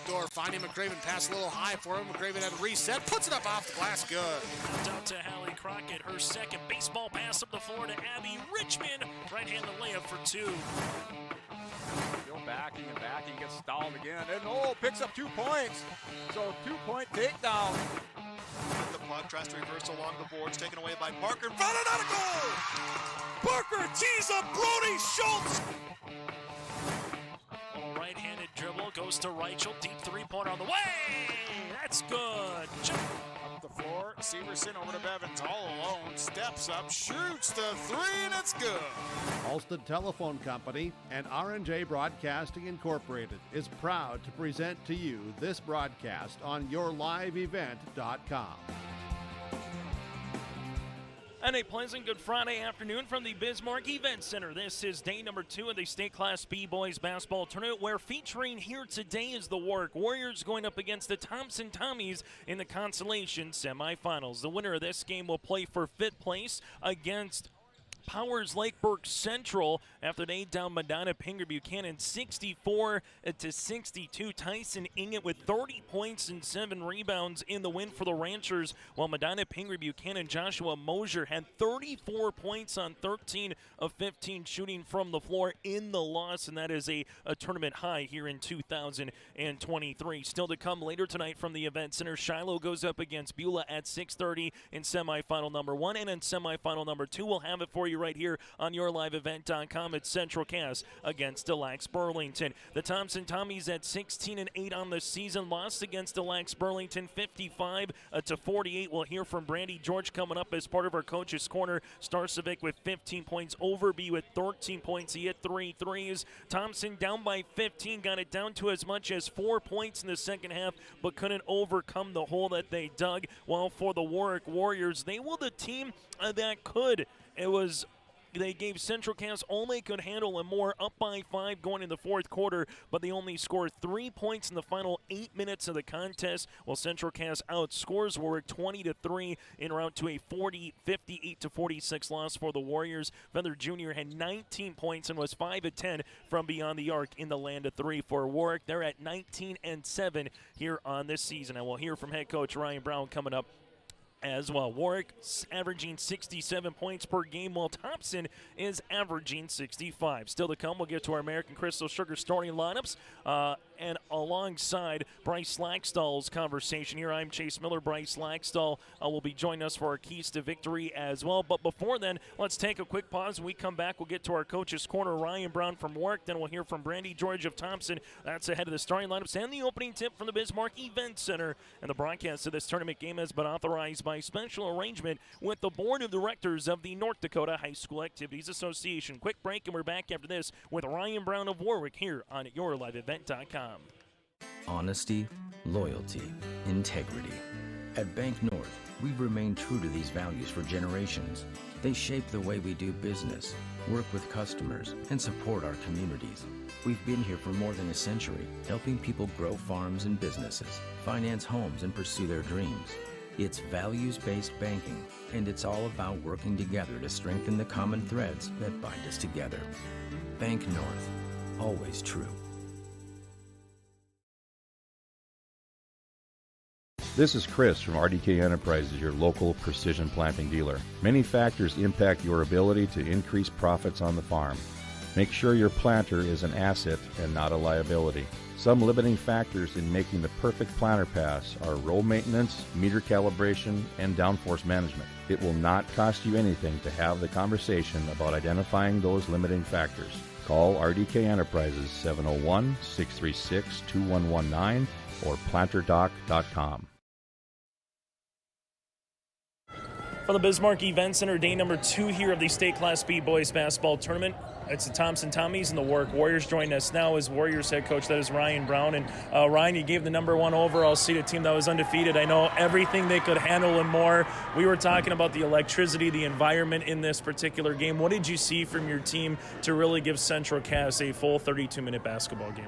score. Finding McCraven, pass a little high for him. McCraven had a reset, puts it up off the glass, good. Down to Hallie Crockett, her second baseball pass up the floor to Abby Richmond. Right-handed layup for two. Still backing and backing, gets stalled again, and picks up 2 points. So 2-point takedown. The puck tries to reverse along the boards, taken away by Parker. Found it out of goal! Parker tees up Brody Schultz! Right-handed dribble, goes to Reichel, deep three-pointer on the way! That's good. Up the floor, Severson over to Bevins, all alone, steps up, shoots the three, and it's good. Alston Telephone Company and R&J Broadcasting Incorporated is proud to present to you this broadcast on yourliveevent.com. And a pleasant good Friday afternoon from the Bismarck Event Center. This is day number 2 of the State Class B Boys Basketball Tournament, where featuring here today is the Warwick Warriors going up against the Thompson Tommies in the Consolation Semifinals. The winner of this game will play for 5th place against Powers Lakeburg Central after they down Medina Pinger Buchanan 64-62. Tyson Inget with 30 points and 7 rebounds in the win for the Ranchers, while Medina Pinger Buchanan Joshua Mosier had 34 points on 13 of 15 shooting from the floor in the loss, and that is a tournament high here in 2023. Still to come later tonight from the Event Center, Shiloh goes up against Beulah at 6:30 in semifinal number 1, and in semifinal number 2 we'll have it for you right here on yourliveevent.com. It's Central Cass against Delax Burlington. The Thompson Tommies at 16-8 on the season, lost against Delax Burlington 55-48. We'll hear from Brandy George coming up as part of our Coach's Corner. Starcevic with 15 points, Overby with 13 points. He hit 3 threes. Thompson down by 15, got it down to as much as 4 points in the second half, but couldn't overcome the hole that they dug. While for the Warwick Warriors, they were the team that could. They gave Central Cass all they could handle and more, up by 5 going in the fourth quarter, but they only scored 3 points in the final 8 minutes of the contest, while Central Cass outscores Warwick 20-3 en route to a 58-46 loss for the Warriors. Feather Jr. had 19 points and was 5-10 from beyond the arc in the land of 3 for Warwick. They're at 19-7 here on this season, and we'll hear from head coach Ryan Brown coming up as well. Warwick averaging 67 points per game, while Thompson is averaging 65. Still to come, we'll get to our American Crystal Sugar starting lineups, and alongside Bryce Laxdal's conversation here. I'm Chase Miller. Bryce Laxdal will be joining us for our Keys to Victory as well. But before then, let's take a quick pause. When we come back, we'll get to our Coach's Corner, Ryan Brown from Warwick. Then we'll hear from Brandy George of Thompson. That's ahead of the starting lineups and the opening tip from the Bismarck Event Center. And the broadcast of this tournament game has been authorized by special arrangement with the Board of Directors of the North Dakota High School Activities Association. Quick break, and we're back after this with Ryan Brown of Warwick here on yourliveevent.com. Honesty, loyalty, integrity. At Bank North, we've remained true to these values for generations. They shape the way we do business, work with customers, and support our communities. We've been here for more than a century, helping people grow farms and businesses, finance homes, and pursue their dreams. It's values-based banking, and it's all about working together to strengthen the common threads that bind us together. Bank North, always true. This is Chris from RDK Enterprises, your local precision planting dealer. Many factors impact your ability to increase profits on the farm. Make sure your planter is an asset and not a liability. Some limiting factors in making the perfect planter pass are row maintenance, meter calibration, and downforce management. It will not cost you anything to have the conversation about identifying those limiting factors. Call RDK Enterprises 701-636-2119 or planterdoc.com. For the Bismarck Event Center, day number 2 here of the State Class B Boys Basketball Tournament. It's the Thompson Tommies and the Warwick Warriors. Joining us now is Warriors head coach, that is Ryan Brown. And Ryan, you gave the number 1 overall seed, a team that was undefeated. I know everything they could handle and more. We were talking about the electricity, the environment in this particular game. What did you see from your team to really give Central Cass a full 32-minute basketball game?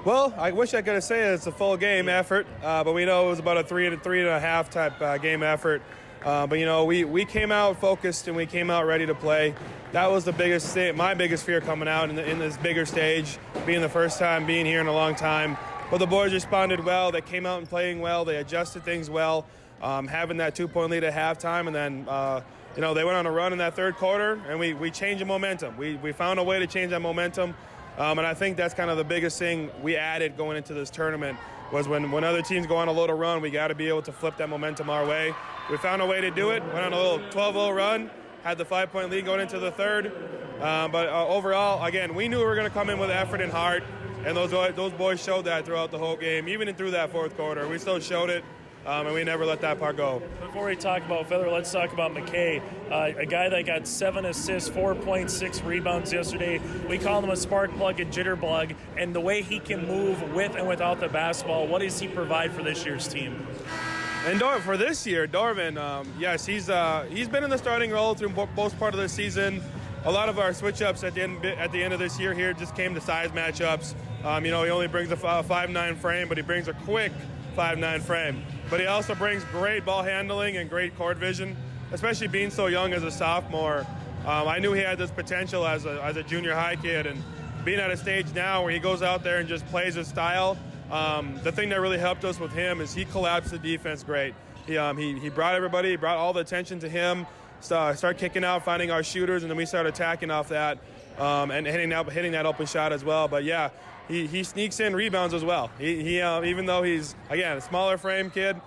Well, I wish I could have said it's a full game effort, but we know it was about a 3 and a half type game effort. But, you know, we came out focused and we came out ready to play. That was the biggest thing, my biggest fear coming out in this bigger stage, being the first time being here in a long time. but the boys responded well. They came out and playing well. They adjusted things well, having that 2-point lead at halftime, and then they went on a run in that third quarter, and we changed the momentum. We found a way to change that momentum, and I think that's kind of the biggest thing we added going into this tournament was when other teams go on a little run, we got to be able to flip that momentum our way. We found a way to do it, went on a little 12-0 run, had the 5-point lead going into the third. But overall, again, we knew we were going to come in with effort and heart, and those boys showed that throughout the whole game, even through that fourth quarter. We still showed it, and we never let that part go. Before we talk about Feather, let's talk about McKay, a guy that got 7 assists, 4 points, 6 rebounds yesterday. We call him a spark plug and jitterbug, and the way he can move with and without the basketball, what does he provide for this year's team? And for this year, Dorvin, yes, he's been in the starting role through most part of the season. A lot of our switch-ups at the end of this year here just came to size matchups. He only brings a 5'9" frame, but he brings a quick 5'9" frame. But he also brings great ball handling and great court vision, especially being so young as a sophomore. I knew he had this potential as a junior high kid, and being at a stage now where he goes out there and just plays his style. The thing that really helped us with him is he collapsed the defense great. He brought everybody, he brought all the attention to him, started kicking out, finding our shooters, and then we started attacking off that and hitting that open shot as well. But yeah, he sneaks in rebounds as well. He even though he's, again, a smaller frame kid,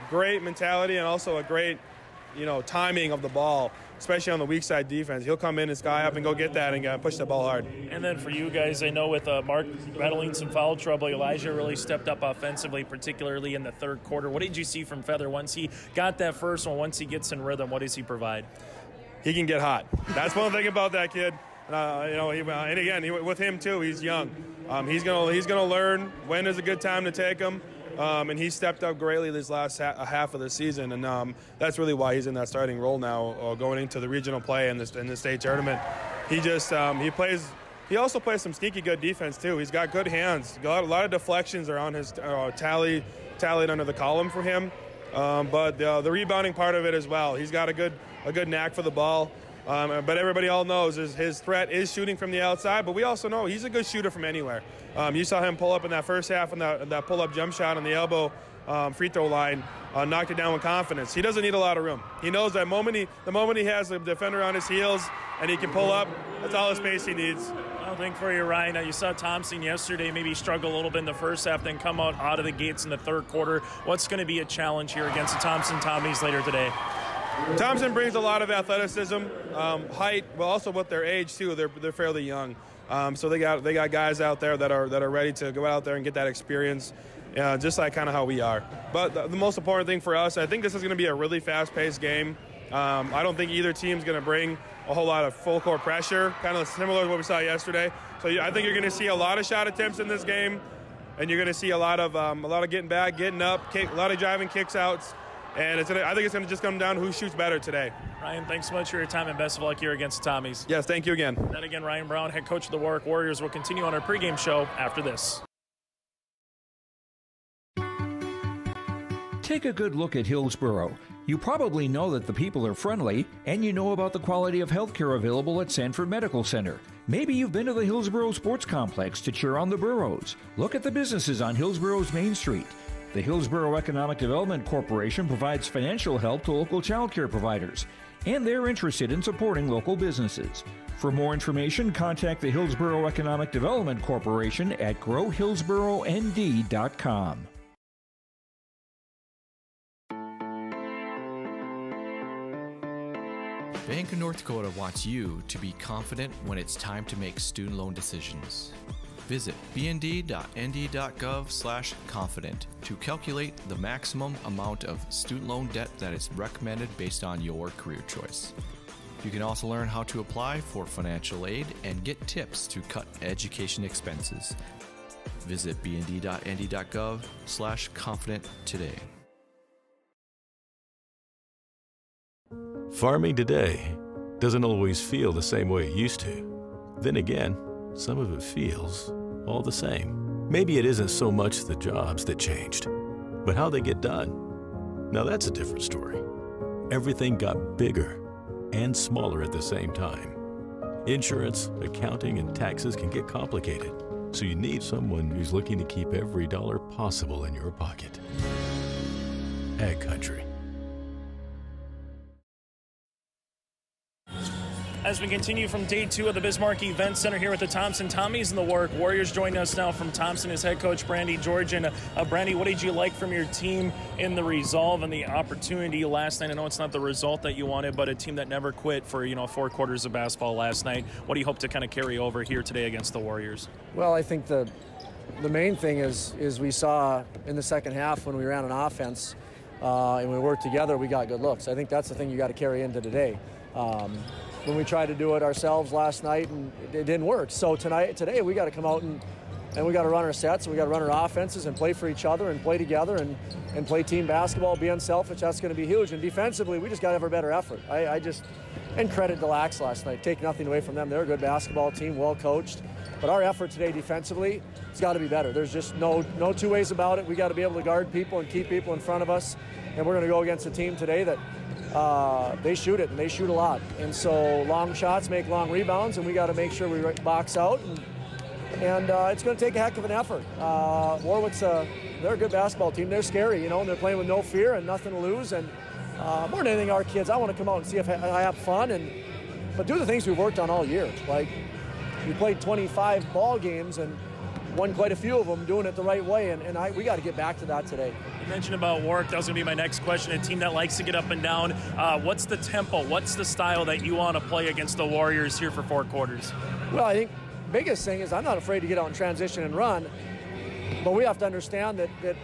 great mentality and also a great, timing of the ball, especially on the weak side defense. He'll come in and sky up and go get that and push the ball hard. And then for you guys, I know with Mark battling some foul trouble, Elijah really stepped up offensively, particularly in the third quarter. What did you see from Feather once he got that first one, once he gets in rhythm? What does he provide? He can get hot. That's one thing about that kid. And again, with him too, he's young. He's gonna learn when is a good time to take him. And he stepped up greatly this last half of the season, and that's really why he's in that starting role now, going into the regional play in the state tournament. He just he also plays some sneaky good defense too. He's got good hands. A lot of deflections are on his tallied under the column for him, but the rebounding part of it as well. He's got a good knack for the ball. But everybody all knows his threat is shooting from the outside, but we also know he's a good shooter from anywhere. You saw him pull up in that first half and that pull-up jump shot on the elbow free throw line, knocked it down with confidence. He doesn't need a lot of room. He knows that the moment he has a defender on his heels and he can pull up, that's all the space he needs. I think for you, Ryan, you saw Thompson yesterday maybe struggle a little bit in the first half, then come out of the gates in the third quarter. What's going to be a challenge here against the Thompson Tommies later today? Thompson brings a lot of athleticism, height, but also with their age too. They're fairly young, so they got guys out there that are ready to go out there and get that experience, just like kind of how we are. But the most important thing for us, I think this is going to be a really fast-paced game. I don't think either team's going to bring a whole lot of full court pressure, kind of similar to what we saw yesterday. So I think you're going to see a lot of shot attempts in this game, and you're going to see a lot of getting back, getting up, a lot of driving kicks outs. And I think it's going to just come down to who shoots better today. Ryan, thanks so much for your time and best of luck here against the Tommies. Yes, thank you again. Then again, Ryan Brown, head coach of the Warwick Warriors, will continue on our pregame show after this. Take a good look at Hillsborough. You probably know that the people are friendly, and you know about the quality of healthcare available at Sanford Medical Center. Maybe you've been to the Hillsborough Sports Complex to cheer on the Burros. Look at the businesses on Hillsborough's Main Street. The Hillsborough Economic Development Corporation provides financial help to local child care providers, and they're interested in supporting local businesses. For more information, contact the Hillsborough Economic Development Corporation at growhillsboroughnd.com. Bank of North Dakota wants you to be confident when it's time to make student loan decisions. Visit bnd.nd.gov/confident to calculate the maximum amount of student loan debt that is recommended based on your career choice. You can also learn how to apply for financial aid and get tips to cut education expenses. Visit bnd.nd.gov/confident today. Farming today doesn't always feel the same way it used to. Then again, some of it feels all the same. Maybe it isn't so much the jobs that changed, but how they get done. Now that's a different story. Everything got bigger and smaller at the same time. Insurance, accounting, and taxes can get complicated. So you need someone who's looking to keep every dollar possible in your pocket. Ag Country. As we continue from day 2 of the Bismarck Event Center here with the Thompson Tommies and the Warwick Warriors, joining us now from Thompson is head coach Brandy George. And Brandy, what did you like from your team in the resolve and the opportunity last night? I know it's not the result that you wanted, but a team that never quit for 4 quarters of basketball last night. What do you hope to kind of carry over here today against the Warriors? Well, I think the main thing is we saw in the second half when we ran an offense and we worked together, we got good looks. I think that's the thing you got to carry into today. When we tried to do it ourselves last night and it didn't work. So today we got to come out and we got to run our sets, we got to run our offenses and play for each other and play together and play team basketball, be unselfish. That's going to be huge. And defensively, we just got to have a better effort. And credit to Lax last night. Take nothing away from them. They're a good basketball team, well coached. But our effort today defensively, it's got to be better. There's just no two ways about it. We got to be able to guard people and keep people in front of us. And we're going to go against a team today that they shoot it, and they shoot a lot. And so long shots make long rebounds, and we got to make sure we box out. And it's going to take a heck of an effort. Warwick's they're a good basketball team. They're scary, and they're playing with no fear and nothing to lose. And more than anything, our kids, I want to come out and see if I have fun, but do the things we've worked on all year. Like, we played 25 ball games and won quite a few of them doing it the right way, and we got to get back to that today. You mentioned about Warwick. That was going to be my next question. A team that likes to get up and down. What's the tempo? What's the style that you want to play against the Warriors here for 4 quarters? Well, I think the biggest thing is I'm not afraid to get out in transition and run, but we have to understand that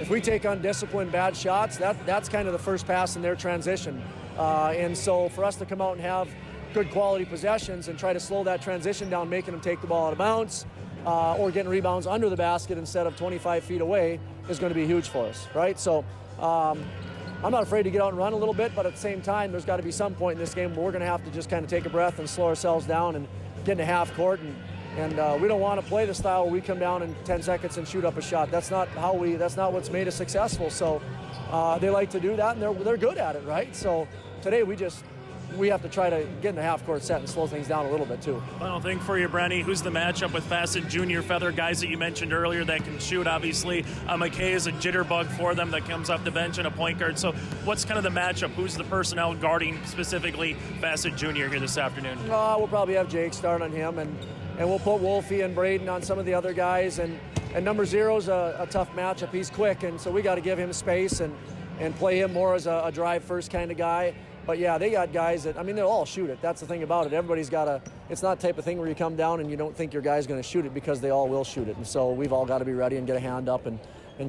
if we take undisciplined bad shots, that's kind of the first pass in their transition. And so for us to come out and have good quality possessions and try to slow that transition down, making them take the ball out of bounds, or getting rebounds under the basket instead of 25 feet away is going to be huge for us, right? So I'm not afraid to get out and run a little bit, but at the same time, there's got to be some point in this game where we're going to have to just kind of take a breath and slow ourselves down and get into half court. And we don't want to play the style where we come down in 10 seconds and shoot up a shot. That's not what's made us successful. So they like to do that, and they're good at it, right? So today we have to try to get in the half-court set and slow things down a little bit, too. Final thing for you, Brandy. Who's the matchup with Fassett Jr., Feather, guys that you mentioned earlier that can shoot, obviously. McKay is a jitterbug for them that comes off the bench and a point guard. So what's kind of the matchup? Who's the personnel guarding specifically Fassett Jr. here this afternoon? We'll probably have Jake start on him, and we'll put Wolfie and Braden on some of the other guys. And number 0's a tough matchup. He's quick, and so we got to give him space and play him more as a drive-first kind of guy. But yeah, they got guys that, they'll all shoot it. That's the thing about it. Everybody's got it's not the type of thing where you come down and you don't think your guy's going to shoot it, because they all will shoot it. And so we've all got to be ready and get a hand up and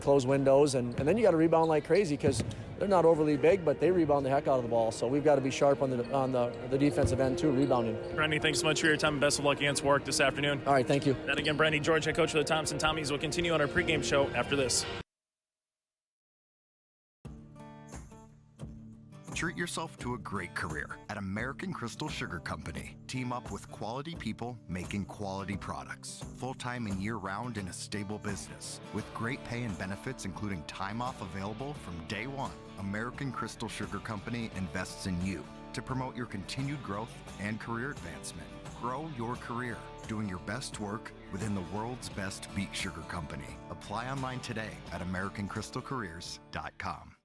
close windows. And then you got to rebound like crazy, because they're not overly big, but they rebound the heck out of the ball. So we've got to be sharp on the defensive end too, rebounding. Brandy, thanks so much for your time, and best of luck against Warwick this afternoon. All right, thank you. And again, Brandy George, head coach of the Thompson Tommies, will continue on our pregame show after this. Treat yourself to a great career at American Crystal Sugar Company. Team up with quality people making quality products. Full-time and year-round in a stable business. With great pay and benefits, including time off available from day one. American Crystal Sugar Company invests in you to promote your continued growth and career advancement. Grow your career, doing your best work within the world's best beet sugar company. Apply online today at AmericanCrystalCareers.com.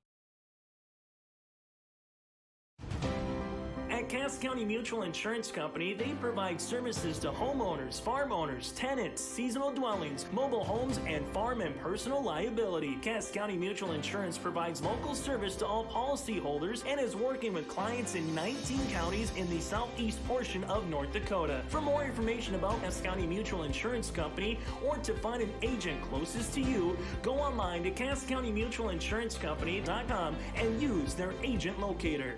At Cass County Mutual Insurance Company, they provide services to homeowners, farm owners, tenants, seasonal dwellings, mobile homes, and farm and personal liability. Cass County Mutual Insurance provides local service to all policyholders and is working with clients in 19 counties in the southeast portion of North Dakota. For more information about Cass County Mutual Insurance Company or to find an agent closest to you, go online to CassCountyMutualInsuranceCompany.com and use their agent locator.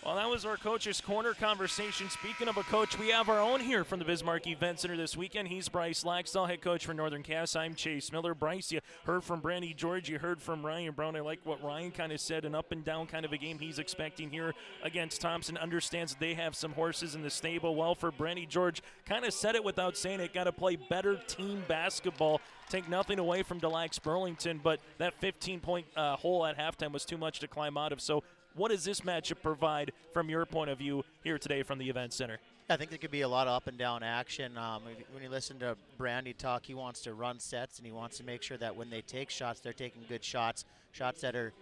Well, that was our Coach's Corner conversation. Speaking of a coach, we have our own here from the Bismarck Event Center this weekend. He's Bryce Laxdal, head coach for Northern Cass. I'm Chase Miller. Bryce, you heard from Brandy George. You heard from Ryan Brown. I like what Ryan kind of said, an up-and-down kind of a game he's expecting here against Thompson. Understands they have some horses in the stable. Well, for Brandy George, kind of said it without saying it, got to play better team basketball. Take nothing away from DeLax Burlington, but that 15-point hole at halftime was too much to climb out of. So what does this matchup provide from your point of view here today from the Event Center? I think there could be a lot of up and down action. When you listen to Brandy talk, he wants to run sets and he wants to make sure that when they take shots, they're taking good shots that are,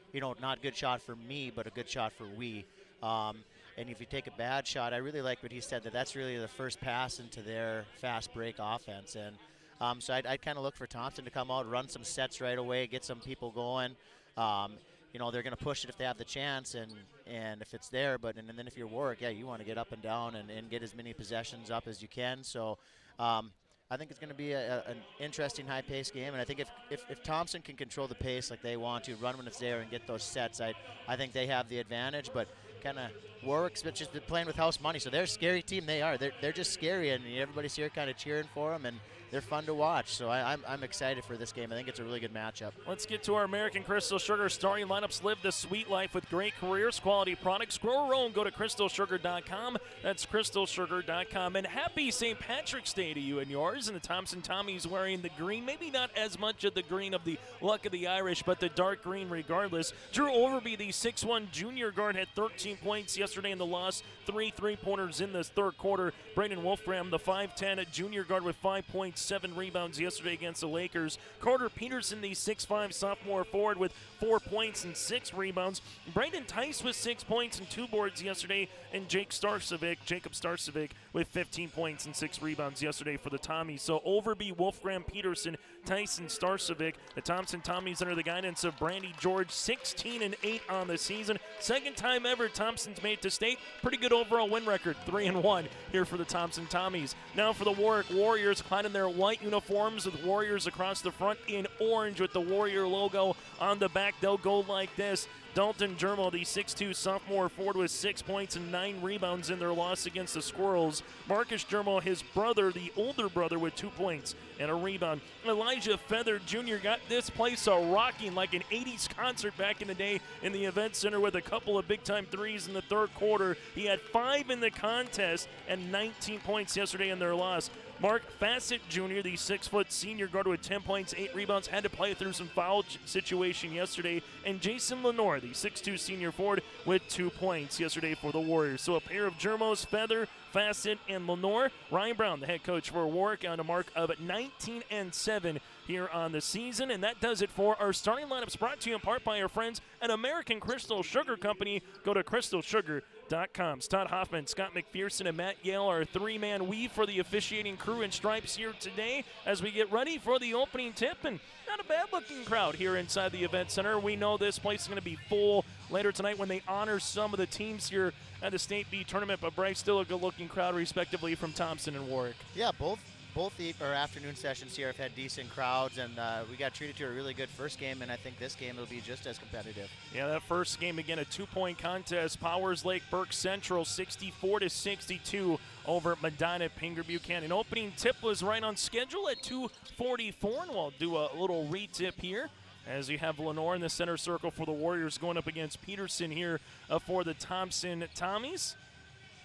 not good shot for me, but a good shot for we. And if you take a bad shot, I really like what he said, that's really the first pass into their fast break offense. And so I'd kind of look for Thompson to come out, run some sets right away, get some people going. They're going to push it if they have the chance and if it's there. But and then if you're Warwick, you want to get up and down and get as many possessions up as you can. So I think it's going to be an interesting high-paced game. And I think if Thompson can control the pace like they want to, run when it's there and get those sets, I think they have the advantage. But kind of Warwick's just been playing with house money. So they're a scary team. They are. They're just scary. And everybody's here kind of cheering for them. And they're fun to watch, so I'm excited for this game. I think it's a really good matchup. Let's get to our American Crystal Sugar starting lineups. Live the sweet life with great careers, quality products. Grow your own. Go to crystalsugar.com. That's crystalsugar.com. And happy St. Patrick's Day to you and yours. And the Thompson Tommies wearing the green. Maybe not as much of the green of the luck of the Irish, but the dark green regardless. Drew Overby, the 6'1 junior guard, had 13 points yesterday in the loss. 3 3-pointers in this third quarter. Brandon Wolfgram, the 5'10 junior guard with 5 points. 7 rebounds yesterday against the Lakers. Carter Peterson, the 6'5 sophomore forward with 4 points and 6 rebounds. Brayden Tice with 6 points and 2 boards yesterday. And Jacob Starcevic with 15 points and 6 rebounds yesterday for the Tommies. So Overby, Wolfgram, Peterson, Tice, and Starcevic. The Thompson Tommies under the guidance of Brandy George, 16-8 on the season. Second time ever Thompson's made it to state. Pretty good overall win record, 3-1 here for the Thompson Tommies. Now for the Warwick Warriors, clad in their white uniforms with Warriors across the front in orange with the Warrior logo on the back. They'll go like this. Dalton Jermo, the 6'2 sophomore forward with 6 points and 9 rebounds in their loss against the Squirrels. Marcus Jermo, his brother, the older brother, with 2 points and a rebound. Elijah Feather Jr. got this place rocking like an 80s concert back in the day in the event center with a couple of big-time threes in the third quarter. He had 5 in the contest and 19 points yesterday in their loss. Mark Fassett Jr., the 6-foot senior guard with 10 points, 8 rebounds, had to play through some foul situation yesterday. And Jason Lenore, the 6'2 senior forward, with 2 points yesterday for the Warriors. So a pair of Jermos, Feather, Fassett, and Lenore. Ryan Brown, the head coach for Warwick, on a mark of 19-7 here on the season. And that does it for our starting lineups, brought to you in part by our friends at American Crystal Sugar Company. Go to crystalsugar.com. Todd Hoffman, Scott McPherson, and Matt Yale, our 3-man weave for the officiating crew in stripes here today as we get ready for the opening tip. And not a bad-looking crowd here inside the event center. We know this place is going to be full later tonight when they honor some of the teams here at the State B tournament. But Bryce, still a good-looking crowd, respectively, from Thompson and Warwick. Yeah, both our afternoon sessions here have had decent crowds, and we got treated to a really good first game, and I think this game will be just as competitive. Yeah, that first game, again, a 2-point contest. Powers Lake Burke Central 64-62 over Medina Pingree Buchanan. Opening tip was right on schedule at 2:44, and we'll do a little re-tip here as you have Lenore in the center circle for the Warriors going up against Peterson here for the Thompson Tommies,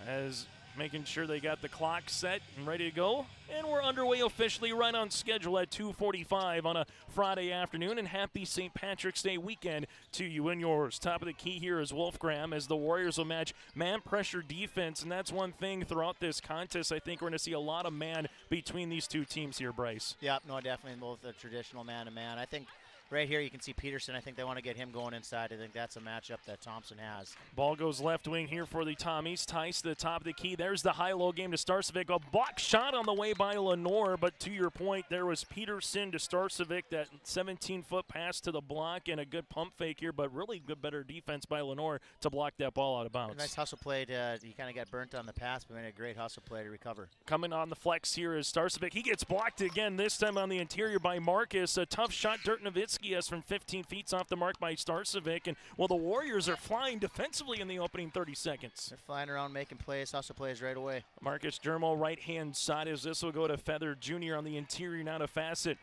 as making sure they got the clock set and ready to go. And we're underway officially right on schedule at 2:45 on a Friday afternoon. And happy St. Patrick's Day weekend to you and yours. Top of the key here is Wolfgram, as the Warriors will match man pressure defense. And that's one thing throughout this contest. I think we're going to see a lot of man between these two teams here, Bryce. Yeah, no, definitely both a traditional man-to-man. I think right here you can see Peterson. I think they want to get him going inside. I think that's a matchup that Thompson has. Ball goes left wing here for the Tommies. Tice to the top of the key. There's the high-low game to Starcevic. A block shot on the way by Lenore, but to your point, there was Peterson to Starcevic, that 17-foot pass to the block, and a good pump fake here, but really good, better defense by Lenore to block that ball out of bounds. A nice hustle play. He kind of got burnt on the pass, but made a great hustle play to recover. Coming on the flex here is Starcevic. He gets blocked again, this time on the interior by Marcus. A tough shot, Dirk Nowitzki has from 15 feet off the mark by Starcevic. And, well, the Warriors are flying defensively in the opening 30 seconds. They're flying around making plays, hustle plays right away. Marcus Jermo, right-hand side, as this will go to Feather Jr. on the interior, now to Fassett.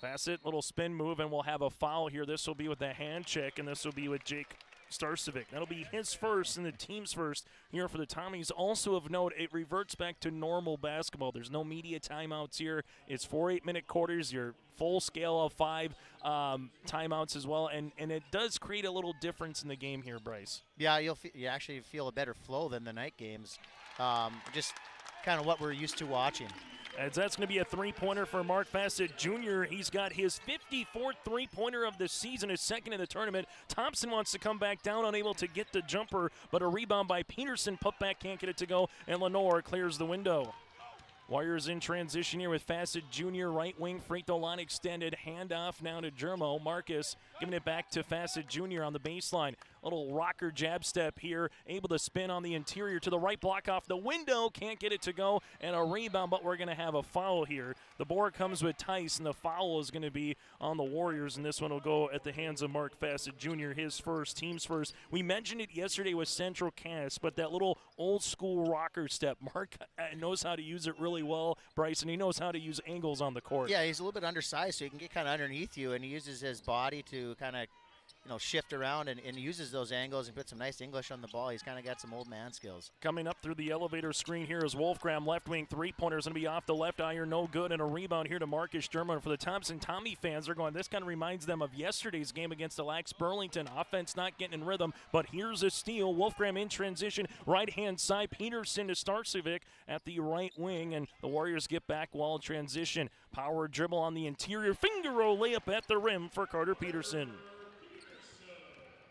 Fassett, little spin move, and we'll have a foul here. This will be with the hand check, and this will be with Jake Starcevic. That'll be his first and the team's first here for the Tommies. Also of note, it reverts back to normal basketball. There's no media timeouts here. It's 4 8-minute quarters. Your full scale of 5 timeouts as well, and it does create a little difference in the game here, Bryce. Yeah, you actually feel a better flow than the night games. Just kind of what we're used to watching. As that's going to be a three-pointer for Mark Fassett Jr. He's got his 54th three-pointer of the season, his second in the tournament. Thompson wants to come back down, unable to get the jumper, but a rebound by Peterson. Putback can't get it to go, and Lenore clears the window. Warriors in transition here with Fassett Jr. right wing, free throw line extended, handoff now to Germo. Marcus giving it back to Fassett Jr. on the baseline. Little rocker jab step here, able to spin on the interior to the right, block off the window, can't get it to go, and a rebound, but we're going to have a foul here. The board comes with Tice, and the foul is going to be on the Warriors, and this one will go at the hands of Mark Fassett Jr., his first, team's first. We mentioned it yesterday with Central Cass, but that little old school rocker step, Mark knows how to use it really well, Bryson. He knows how to use angles on the court. Yeah, he's a little bit undersized, so he can get kind of underneath you, and he uses his body to kind of shift around and uses those angles and put some nice English on the ball. He's kind of got some old man skills. Coming up through the elevator screen here is Wolfgram, left wing three-pointer is going to be off the left iron, no good, and a rebound here to Marcus German. For the Thompson Tommy fans, they're going, this kind of reminds them of yesterday's game against Lax Burlington. Offense not getting in rhythm, but here's a steal. Wolfgram in transition, right-hand side, Peterson to Starcevic at the right wing, and the Warriors get back while in transition. Power dribble on the interior, finger roll layup at the rim for Carter Peterson.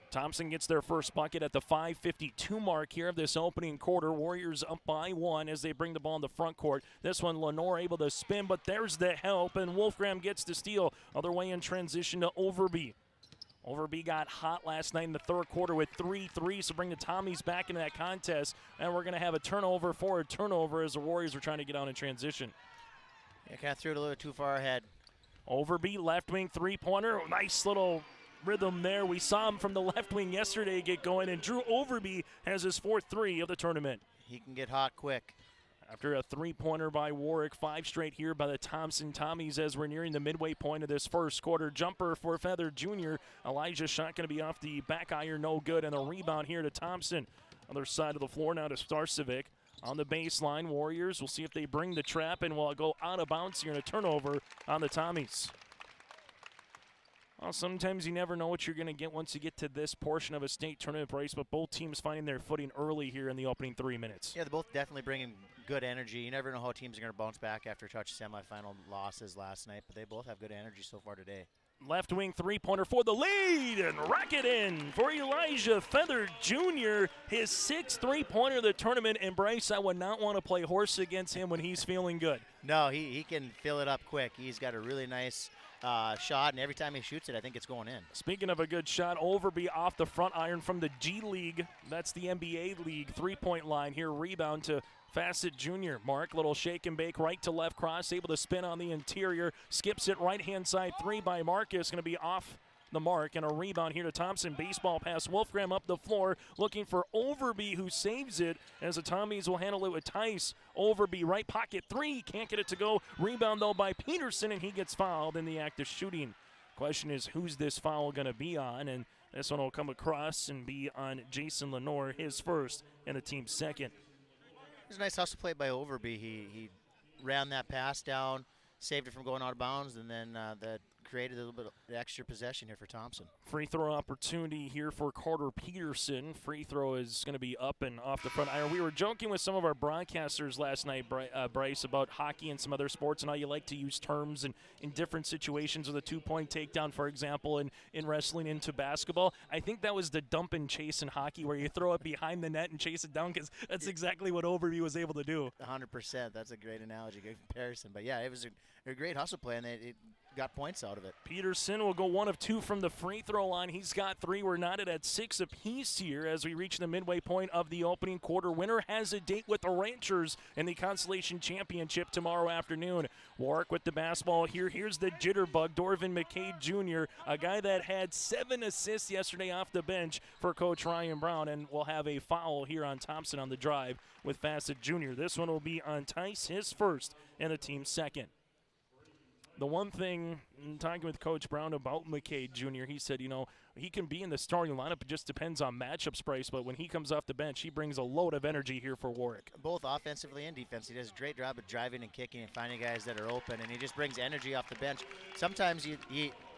Thompson gets their first bucket at the 5:52 mark here of this opening quarter. Warriors up by one as they bring the ball in the front court. This one, Lenore able to spin, but there's the help, and Wolfgram gets the steal. Other way in transition to Overby. Overby got hot last night in the third quarter with 3 threes to bring the Tommies back into that contest, and we're going to have a turnover for a turnover as the Warriors are trying to get out in transition. Yeah, kind of threw it a little too far ahead. Overby, left wing three-pointer. Nice little rhythm there. We saw him from the left wing yesterday get going, and Drew Overby has his 4th three of the tournament. He can get hot quick. After a three-pointer by Warwick, 5 straight here by the Thompson Tommies as we're nearing the midway point of this first quarter. Jumper for Feather Jr. Elijah's shot going to be off the back iron, no good, and a rebound here to Thompson. Other side of the floor now to Starcevic. On the baseline, Warriors, we'll see if they bring the trap, and will go out of bounds here in a turnover on the Tommies. Well, sometimes you never know what you're going to get once you get to this portion of a state tournament race, but both teams finding their footing early here in the opening 3 minutes. Yeah, they're both definitely bringing good energy. You never know how teams are going to bounce back after touch semifinal losses last night, but they both have good energy so far today. Left wing three-pointer for the lead, and rack it in for Elijah Feather Jr., his 6th three-pointer of the tournament. And Bryce, I would not want to play horse against him when he's feeling good. No, he can fill it up quick. He's got a really nice shot, and every time he shoots it, I think it's going in. Speaking of a good shot, Overby off the front iron from the G League. That's the NBA League three-point line here. Rebound to Fassett Jr. Mark, little shake and bake, right to left cross, able to spin on the interior. Skips it right-hand side, 3 by Marcus. Going to be off the mark, and a rebound here to Thompson. Baseball pass, Wolfgram up the floor, looking for Overby, who saves it, as the Tommies will handle it with Tice. Overby, right pocket, 3, can't get it to go. Rebound, though, by Peterson, and he gets fouled in the act of shooting. Question is, who's this foul going to be on? And this one will come across and be on Jason Lenore, his first, and the team's second. It was a nice hustle play by Overby. He ran that pass down, saved it from going out of bounds, and then that created a little bit of extra possession here for Thompson. Free throw opportunity here for Carter Peterson. Free throw is going to be up and off the front iron. We were joking with some of our broadcasters last night, Bryce, about hockey and some other sports and how you like to use terms in different situations with a two-point takedown, for example, in wrestling into basketball. I think that was the dump and chase in hockey, where you throw it behind the net and chase it down, because that's exactly what Overby was able to do. 100%. That's a great analogy, good comparison. But, yeah, it was a great hustle play, and it got points out of it. Peterson will go 1 of 2 from the free throw line. He's got 3. We're knotted at 6 apiece here as we reach the midway point of the opening quarter. Winner has a date with the Ranchers in the Consolation Championship tomorrow afternoon. Warwick with the basketball here. Here's the jitterbug, Dorvin McCade Jr., a guy that had 7 assists yesterday off the bench for Coach Ryan Brown, and we'll have a foul here on Thompson on the drive with Fassett Jr. This one will be on Tice, his first, and the team's second. The one thing, talking with Coach Brown about McCade Jr., he said, he can be in the starting lineup. It just depends on matchups, Bryce. But when he comes off the bench, he brings a load of energy here for Warwick. Both offensively and defensively. He does a great job of driving and kicking and finding guys that are open, and he just brings energy off the bench. Sometimes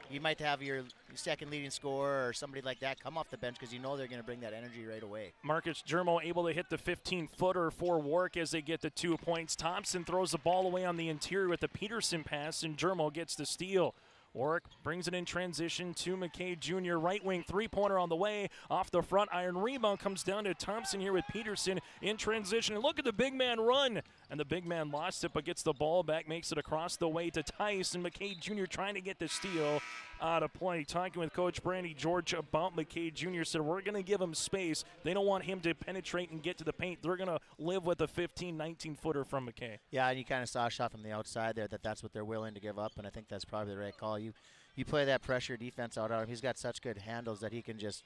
You might have your second leading scorer or somebody like that come off the bench because you know they're going to bring that energy right away. Marcus Germo able to hit the 15-footer for Warwick as they get the 2 points. Thompson throws the ball away on the interior with the Peterson pass, and Germo gets the steal. Warwick brings it in transition to McKay Jr. Right wing three-pointer on the way. Off the front iron rebound comes down to Thompson here with Peterson in transition. And look at the big man run. And the big man lost it but gets the ball back, makes it across the way to Tice. And McKay Jr. trying to get the steal out of play. Talking with Coach Brandy George about McKay Jr. said we're going to give him space. They don't want him to penetrate and get to the paint. They're going to live with a 15, 19-footer from McKay. Yeah, and you kind of saw a shot from the outside there that's what they're willing to give up, and I think that's probably the right call. You play that pressure defense out on him. He's got such good handles that he can just,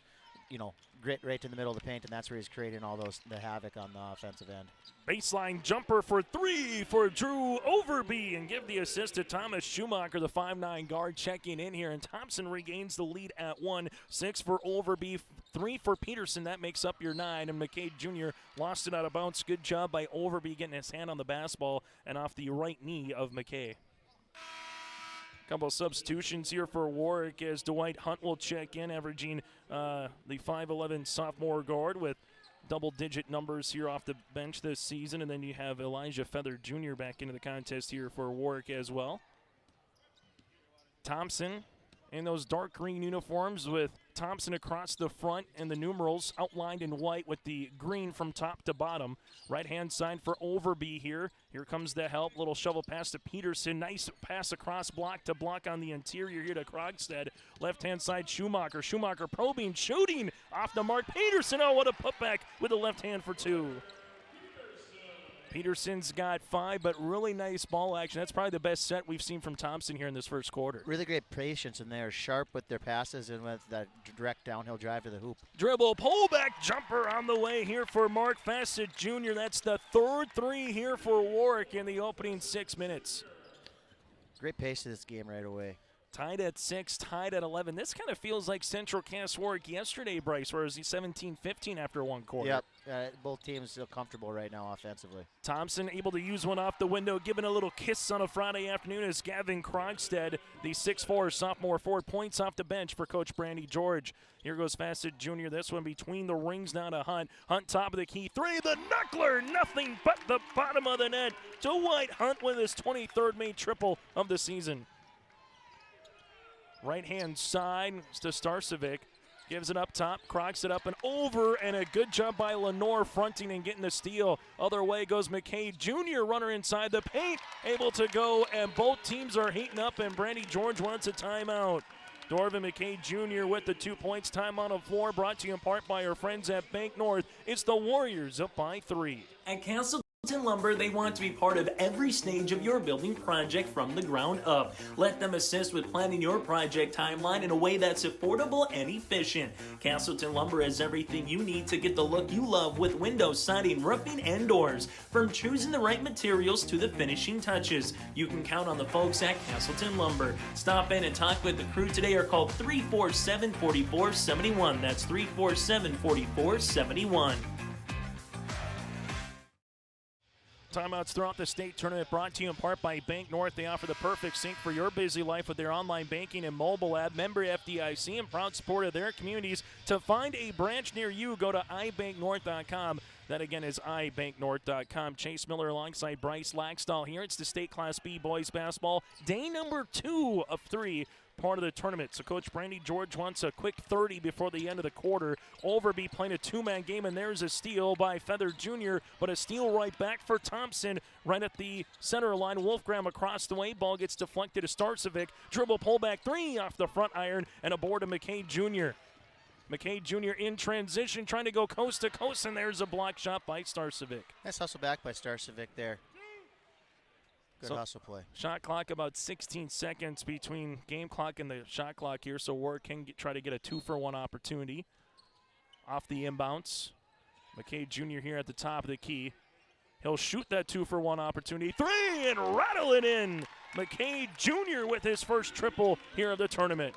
grit right to the middle of the paint, and that's where he's creating all the havoc on the offensive end. Baseline jumper for 3 for Drew Overby, and give the assist to Thomas Schumacher, the 5'9" guard, checking in here. And Thompson regains the lead at 1. 6 for Overby, 3 for Peterson. That makes up your 9. And McKay Jr. lost it out of bounds. Good job by Overby getting his hand on the basketball and off the right knee of McKay. Couple of substitutions here for Warwick as Dwight Hunt will check in, averaging the 5'11" sophomore guard with double-digit numbers here off the bench this season. And then you have Elijah Feather Jr. back into the contest here for Warwick as well. Thompson in those dark green uniforms with Thompson across the front and the numerals outlined in white with the green from top to bottom. Right-hand side for Overby here. Here comes the help. Little shovel pass to Peterson. Nice pass across block to block on the interior here to Krogstad. Left-hand side Schumacher. Schumacher probing, shooting off the mark. Peterson, oh, what a putback with the left hand for 2. Peterson's got 5, but really nice ball action. That's probably the best set we've seen from Thompson here in this first quarter. Really great patience, and they're sharp with their passes and with that direct downhill drive to the hoop. Dribble, pullback jumper on the way here for Mark Fassett Jr. That's the 3rd 3 here for Warwick in the opening 6 minutes. Great pace to this game right away. Tied at 6, tied at 11. This kind of feels like Central Cass Warwick yesterday, Bryce, where it was 17-15 after 1 quarter. Yep, both teams feel comfortable right now offensively. Thompson able to use one off the window, giving a little kiss on a Friday afternoon as Gavin Krogstad, the 6'4" sophomore, 4 points off the bench for Coach Brandy George. Here goes Fassett Jr. This one between the rings now to Hunt. Hunt top of the key, 3, the knuckler, nothing but the bottom of the net. Dwight Hunt with his 23rd made triple of the season. Right-hand side to Starcevic. Gives it up top, Crocs it up and over, and a good job by Lenore fronting and getting the steal. Other way goes McKay Jr., runner inside the paint, able to go, and both teams are heating up, and Brandy George wants a timeout. Dorvin McKay Jr. with the 2 points. Time on the floor, brought to you in part by our friends at Bank North. It's the Warriors up by 3. At Castleton Lumber, they want to be part of every stage of your building project from the ground up. Let them assist with planning your project timeline in a way that's affordable and efficient. Castleton Lumber has everything you need to get the look you love with windows, siding, roofing, and doors. From choosing the right materials to the finishing touches, you can count on the folks at Castleton Lumber. Stop in and talk with the crew today or call 347-4471. That's 347-4471. Timeouts throughout the state tournament brought to you in part by Bank North. They offer the perfect sync for your busy life with their online banking and mobile app. Member FDIC and proud support of their communities. To find a branch near you, go to ibanknorth.com. That again is ibanknorth.com. Chase Miller alongside Bryce Laxdal here. It's the State Class B boys basketball. Day number 2 of 3. Part of the tournament. So Coach Brandy George wants a quick 30 before the end of the quarter. Overby playing a 2-man game, and there's a steal by Feather Jr., but a steal right back for Thompson right at the center line. Wolfgram across the way. Ball gets deflected to Starcevic. Dribble pullback 3 off the front iron, and a board to McKay Jr. McKay Jr. in transition, trying to go coast to coast, and there's a block shot by Starcevic. Nice hustle back by Starcevic there. Good hustle play. Shot clock about 16 seconds between game clock and the shot clock here, so Warwick can try to get a 2-for-1 opportunity off the inbounds. McKay Jr. here at the top of the key. He'll shoot that 2-for-1 opportunity. 3 and rattle it in. McKay Jr. with his first triple here of the tournament.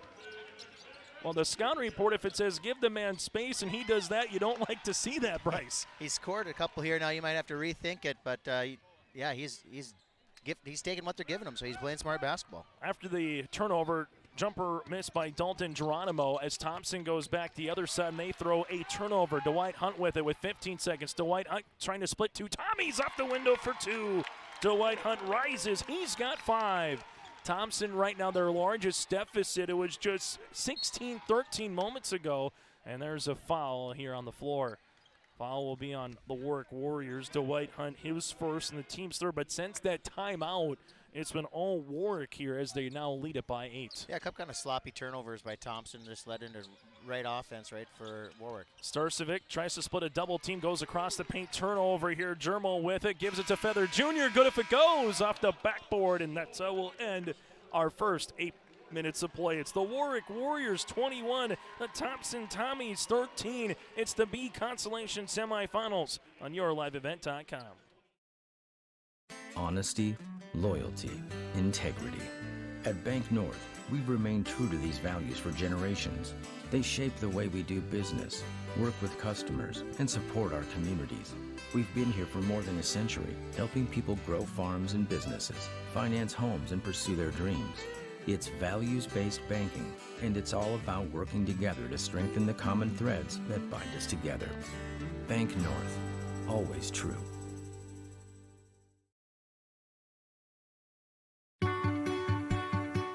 Well, the scout report, if it says give the man space and he does that, you don't like to see that, Bryce. He's scored a couple here now. You might have to rethink it, but yeah, he's taking what they're giving him, so he's playing smart basketball. After the turnover, Jumper missed by Dalton Geronimo as Thompson goes back the other side, and they throw a turnover. Dwight Hunt with it with 15 seconds. Dwight Hunt trying to split 2. Tommy's off the window for 2. Dwight Hunt rises. He's got 5. Thompson right now their largest deficit. It was just 16-13 moments ago, and there's a foul here on the floor. Foul will be on the Warwick Warriors. Dwight Hunt, his first and the team's third, but since that timeout, it's been all Warwick here as they now lead it by 8. Yeah, a couple kind of sloppy turnovers by Thompson just led into right offense right for Warwick. Starcevic tries to split a double team, goes across the paint, turnover here. Jermo with it, gives it to Feather Jr. Good if it goes off the backboard, and that's how we'll end our first 8 minutes of play. It's the Warwick Warriors 21, the Thompson Tommies 13. It's the B Consolation Semifinals on YourLiveEvent.com. Honesty, loyalty, integrity. At Bank North, we've remained true to these values for generations. They shape the way we do business, work with customers, and support our communities. We've been here for more than a century, helping people grow farms and businesses, finance homes, and pursue their dreams. It's values-based banking, and it's all about working together to strengthen the common threads that bind us together. Bank North, always true.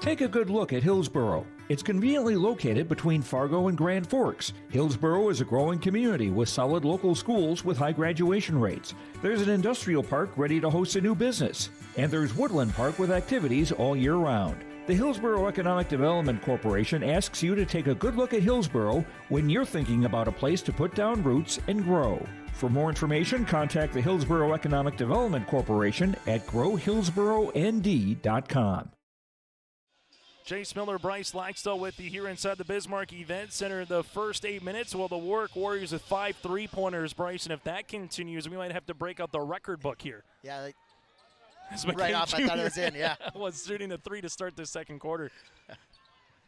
Take a good look at Hillsboro. It's conveniently located between Fargo and Grand Forks. Hillsboro is a growing community with solid local schools with high graduation rates. There's an industrial park ready to host a new business. And there's Woodland Park with activities all year round. The Hillsboro Economic Development Corporation asks you to take a good look at Hillsboro when you're thinking about a place to put down roots and grow. For more information, contact the Hillsboro Economic Development Corporation at growhillsboroND.com. Chase Miller, Bryce Laxdell with you here inside the Bismarck Event Center. The first 8 minutes, well, the Warwick Warriors with 5 3-pointers, Bryce, and if that continues, we might have to break out the record book here. Yeah, right off, I thought it was in, yeah. Was shooting a 3 to start the second quarter.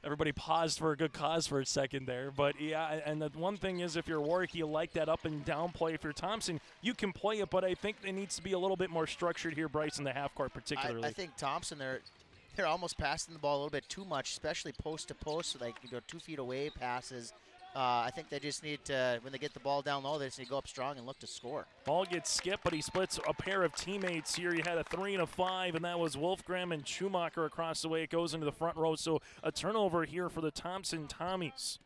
Everybody paused for a good cause for a second there. But, yeah, and the one thing is if you're Warwick, you like that up and down play. If you're Thompson, you can play it, but I think it needs to be a little bit more structured here, Bryce, in the half court particularly. I think Thompson, they're almost passing the ball a little bit too much, especially post to post, like 2 feet away passes. I think they just need to, when they get the ball down low, they just need to go up strong and look to score. Ball gets skipped, but he splits a pair of teammates here. You had a 3 and a 5, and that was Wolfgram and Schumacher across the way. It goes into the front row, so a turnover here for the Thompson Tommies.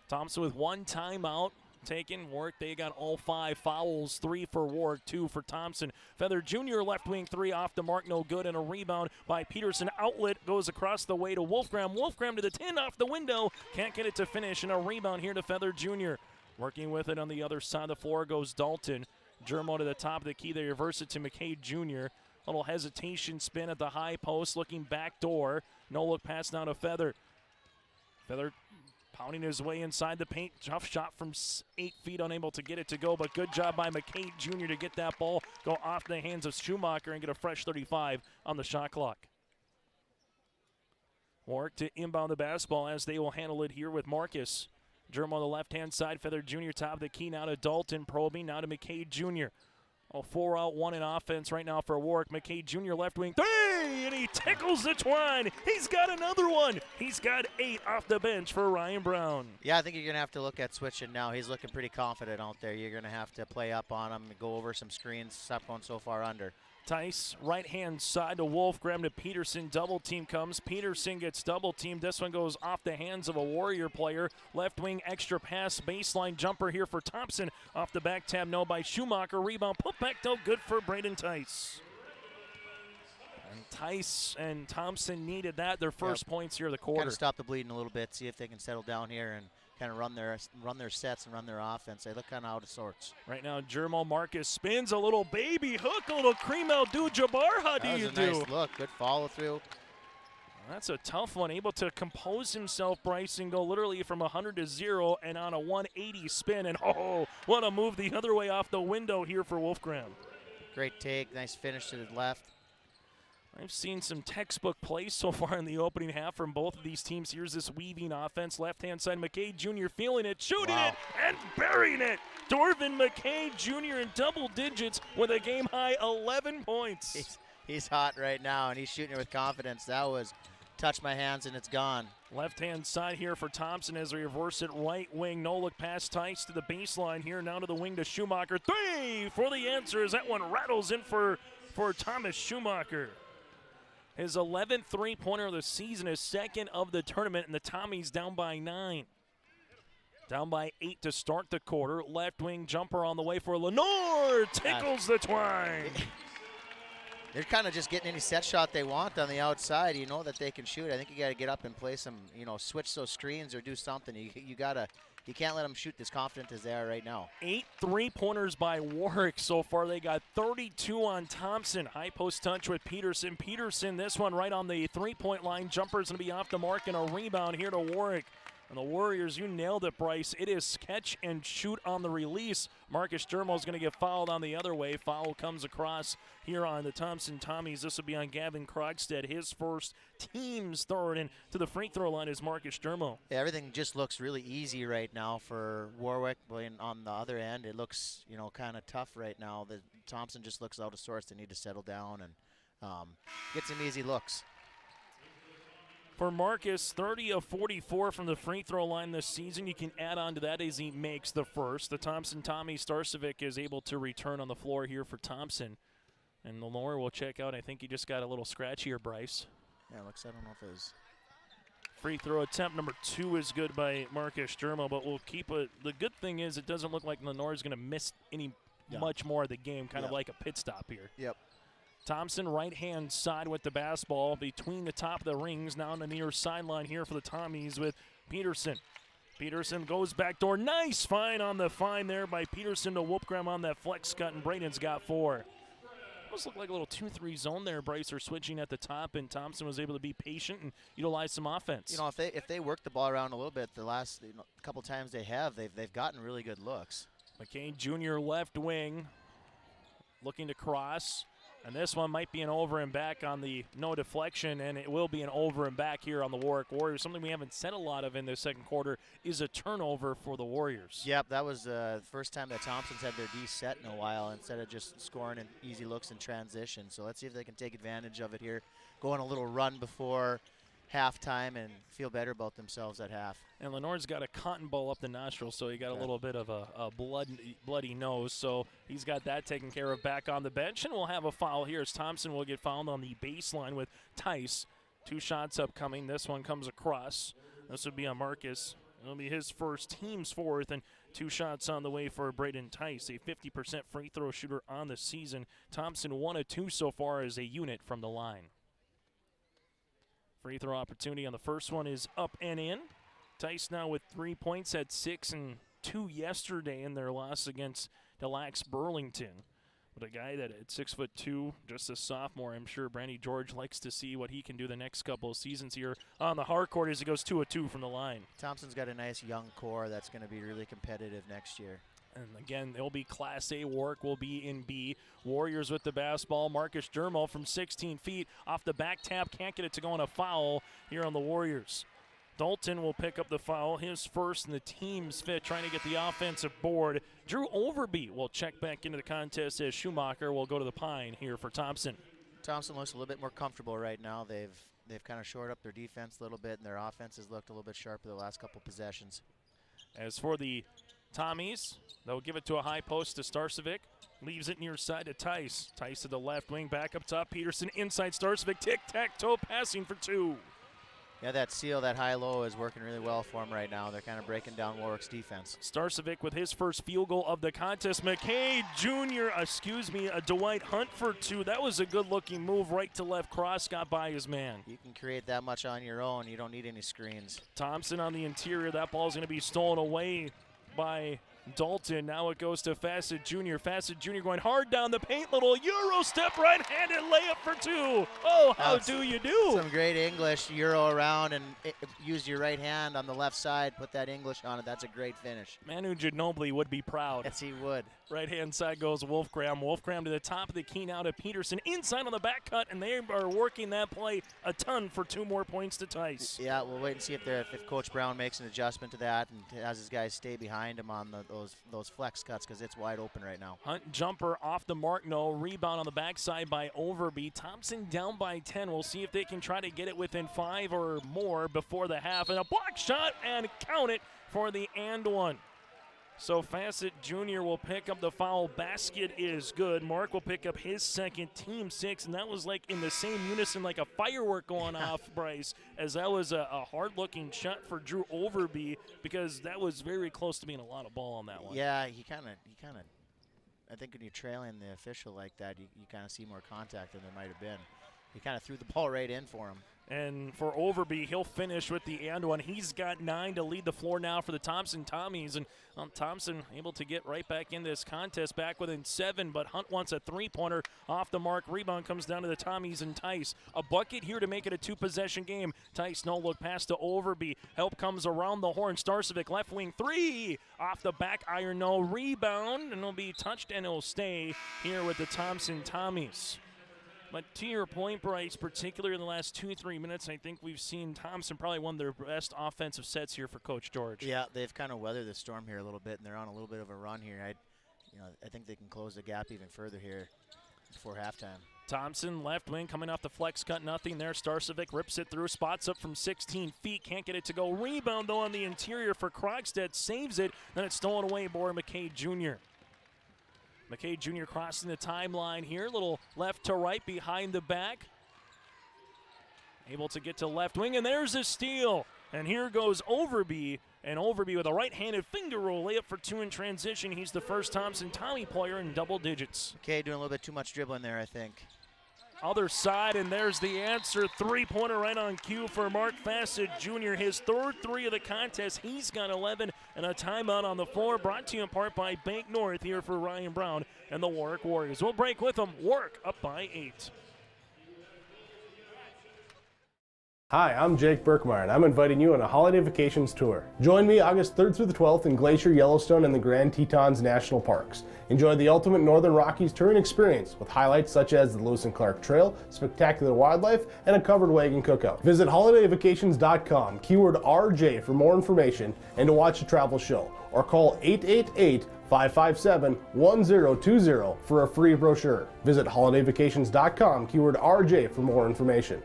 Thompson with 1 timeout taken. Warwick, they got all 5 fouls, 3 for Warwick, 2 for Thompson. Feather Jr. left wing 3 off the mark, no good, and a rebound by Peterson. Outlet goes across the way to Wolfgram. Wolfgram to the 10 off the window, can't get it to finish, and a rebound here to Feather Jr. Working with it on the other side of the floor goes Dalton. Jermo to the top of the key, they reverse it to McKay Jr. Little hesitation spin at the high post, looking back door. No look pass now to Feather. Feather pounding his way inside the paint. Tough shot from 8 feet, unable to get it to go, but good job by McKay Jr. to get that ball go off the hands of Schumacher and get a fresh 35 on the shot clock. Warwick to inbound the basketball as they will handle it here with Marcus. Jermo on the left-hand side. Feather Jr. top of the key now to Dalton, probing now to McKay Jr. 4 out, 1 in offense right now for Warwick. McKay Jr. left wing 3, and he tickles the twine. He's got another one. He's got 8 off the bench for Ryan Brown. Yeah, I think you're going to have to look at switching now. He's looking pretty confident out there. You're going to have to play up on him and go over some screens, stop going so far under. Tice, right-hand side to Wolfgram to Peterson. Double team comes. Peterson gets double teamed. This one goes off the hands of a Warrior player. Left wing extra pass, baseline jumper here for Thompson. Off the back tab, no by Schumacher. Rebound, put back though, good for Braden Tice. And Tice and Thompson needed that. Their first points here of the quarter. Kind of stop the bleeding a little bit, see if they can settle down here and kind of run their sets and run their offense. They look kind of out of sorts. Right now, Jermo Marcus spins a little baby hook, a little cream Abdul-Jabbar. How do you do? That was a nice look. Good follow through. That's a tough one. Able to compose himself, Bryce, and go literally from 100 to 0 and on a 180 spin. And oh, what a move the other way off the window here for Wolfgram. Great take. Nice finish to the left. I've seen some textbook plays so far in the opening half from both of these teams. Here's this weaving offense. Left-hand side, McKay Jr. feeling it, shooting it, and burying it. Dorvin McKay Jr. in double digits with a game-high 11 points. He's hot right now, and he's shooting it with confidence. That was touch my hands and it's gone. Left-hand side here for Thompson as they reverse it right wing. No look pass Tice to the baseline here. Now to the wing to Schumacher. 3 for the answers. That one rattles in for Thomas Schumacher. His 11th three-pointer of the season, his second of the tournament, and the Tommies down by 9. Down by 8 to start the quarter. Left wing jumper on the way for Lenore. Tickles the twine. They're kind of just getting any set shot they want on the outside. You know that they can shoot. I think you got to get up and play some, switch those screens or do something. You can't let them shoot as confident as they are right now. 8 3-pointers by Warwick so far. They got 32 on Thompson. High post touch with Peterson. Peterson, this one right on the 3-point line. Jumper's going to be off the mark and a rebound here to Warwick. And the Warriors, you nailed it, Bryce. It is catch and shoot on the release. Marcus Dermo is going to get fouled on the other way. Foul comes across here on the Thompson Tommies. This will be on Gavin Krogstad, his first, team's third. And to the free throw line is Marcus Dermo. Yeah, everything just looks really easy right now for Warwick. But on the other end, it looks, kind of tough right now. The Thompson just looks out of sorts. They need to settle down and get some easy looks. For Marcus, 30 of 44 from the free throw line this season. You can add on to that as he makes the first. The Thompson Tommy Starcevic is able to return on the floor here for Thompson. And Lenore will check out. I think he just got a little scratch here, Bryce. Yeah, looks, I don't know if it was. Free throw attempt number 2 is good by Marcus Dermo, but we'll keep it. The good thing is it doesn't look like Lenore is going to miss much more of the game, kind of like a pit stop here. Yep. Thompson right-hand side with the basketball between the top of the rings. Now on the near sideline here for the Tommies with Peterson. Peterson goes backdoor. Nice find on the find there by Peterson to Wolfgram on that flex cut, and Braden's got 4. Almost looked like a little 2-3 zone there. Bryce are switching at the top, and Thompson was able to be patient and utilize some offense. If they work the ball around a little bit, the last couple times they've gotten really good looks. McCain Jr. left wing looking to cross. And this one might be an over and back on the no deflection, and it will be an over and back here on the Warwick Warriors. Something we haven't said a lot of in the second quarter is a turnover for the Warriors. Yep, that was the first time that Thompson's had their D set in a while instead of just scoring in easy looks in transition. So let's see if they can take advantage of it here. Go on a little run before halftime and feel better about themselves at half. And Lenore's got a cotton ball up the nostril, so he got a little bit of a bloody nose. So he's got that taken care of back on the bench. And we'll have a foul here as Thompson will get fouled on the baseline with Tice. 2 shots upcoming. This one comes across. This would be on Marcus. It'll be his first, team's 4th, and 2 shots on the way for Braden Tice, a 50% free throw shooter on the season. Thompson 1 of 2 so far as a unit from the line. Free throw opportunity on the first one is up and in. Tice now with 3 points, had 6 and 2 yesterday in their loss against Delax Burlington. But a guy that at 6'2", just a sophomore, I'm sure Brandy George likes to see what he can do the next couple of seasons here on the hard court as he goes 2 of 2 from the line. Thompson's got a nice young core that's going to be really competitive next year. And again, they'll be Class A. Warwick will be in B. Warriors with the basketball. Marcus Dermo from 16 feet off the back tap. Can't get it to go on a foul here on the Warriors. Dalton will pick up the foul, his first and the team's 5th, trying to get the offensive board. Drew Overby will check back into the contest as Schumacher will go to the pine here for Thompson. Thompson looks a little bit more comfortable right now. They've kind of shored up their defense a little bit, and their offense has looked a little bit sharper the last couple possessions. As for the Tommies, they'll give it to a high post to Starcevic. Leaves it near side to Tice. Tice to the left wing, back up top. Peterson inside Starcevic. Tic-tac-toe passing for 2. Yeah, that seal, that high-low is working really well for them right now. They're kind of breaking down Warwick's defense. Starcevic with his first field goal of the contest. McKay Jr., Dwight Hunt for 2. That was a good-looking move right to left. Cross got by his man. You can create that much on your own. You don't need any screens. Thompson on the interior. That ball's going to be stolen away by Dalton. Now it goes to Fassett Jr. Fassett Jr. going hard down the paint. Little Euro step, right-handed layup for 2. Oh, how do you do? Some great English. Euro around and use your right hand on the left side. Put that English on it. That's a great finish. Manu Ginobili would be proud. Yes, he would. Right-hand side goes Wolfgram. Wolfgram to the top of the key now to Peterson. Inside on the back cut, and they are working that play a ton for 2 more points to Tice. Yeah, we'll wait and see if Coach Brown makes an adjustment to that and has his guys stay behind him on the those flex cuts because it's wide open right now. Hunt jumper off the mark, no. Rebound on the backside by Overby. Thompson down by 10. We'll see if they can try to get it within 5 or more before the half. And a block shot, and count it for the and one. So Fassett Jr. will pick up the foul. Basket is good. Mark will pick up his second, team 6, and that was like in the same unison, like a firework going off, Bryce, as that was a hard-looking shot for Drew Overby, because that was very close to being a lot of ball on that one. Yeah, he kind of. I think when you're trailing the official like that, you kind of see more contact than there might have been. He kind of threw the ball right in for him. And for Overby, he'll finish with the and one. He's got 9 to lead the floor now for the Thompson Tommies. And Thompson able to get right back in this contest, back within 7. But Hunt wants a three-pointer off the mark. Rebound comes down to the Tommies and Tice. A bucket here to make it a 2-possession game. Tice no look pass to Overby. Help comes around the horn. Starcevic left wing 3. Off the back iron, no. Rebound, and it'll be touched, and it'll stay here with the Thompson Tommies. But to your point, Bryce, particularly in the last 2-3 minutes, I think we've seen Thompson probably one of their best offensive sets here for Coach George. Yeah, they've kind of weathered the storm here a little bit, and they're on a little bit of a run here. I think they can close the gap even further here before halftime. Thompson, left wing, coming off the flex cut, nothing there. Starcevic rips it through, spots up from 16 feet, can't get it to go. Rebound, though, on the interior for Krogstad, saves it, then it's stolen away by McKay Jr. McKay Jr. crossing the timeline here. Little left to right behind the back. Able to get to left wing, and there's a steal. And here goes Overby. And Overby with a right-handed finger roll layup for 2 in transition. He's the first Thompson Tommy player in double digits. McKay doing a little bit too much dribbling there, I think. Other side, and there's the answer. Three-pointer right on cue for Mark Fassett Jr. His third 3 of the contest. He's got 11, and a timeout on the floor. Brought to you in part by Bank North here for Ryan Brown and the Warwick Warriors. We'll break with them. Warwick up by 8. Hi, I'm Jake Berkmeyer, and I'm inviting you on a holiday vacations tour. Join me August 3rd through the 12th in Glacier, Yellowstone, and the Grand Tetons National Parks. Enjoy the ultimate Northern Rockies touring experience with highlights such as the Lewis and Clark Trail, spectacular wildlife, and a covered wagon cookout. Visit holidayvacations.com, keyword RJ for more information and to watch a travel show, or call 888-557-1020 for a free brochure. Visit holidayvacations.com, keyword RJ for more information.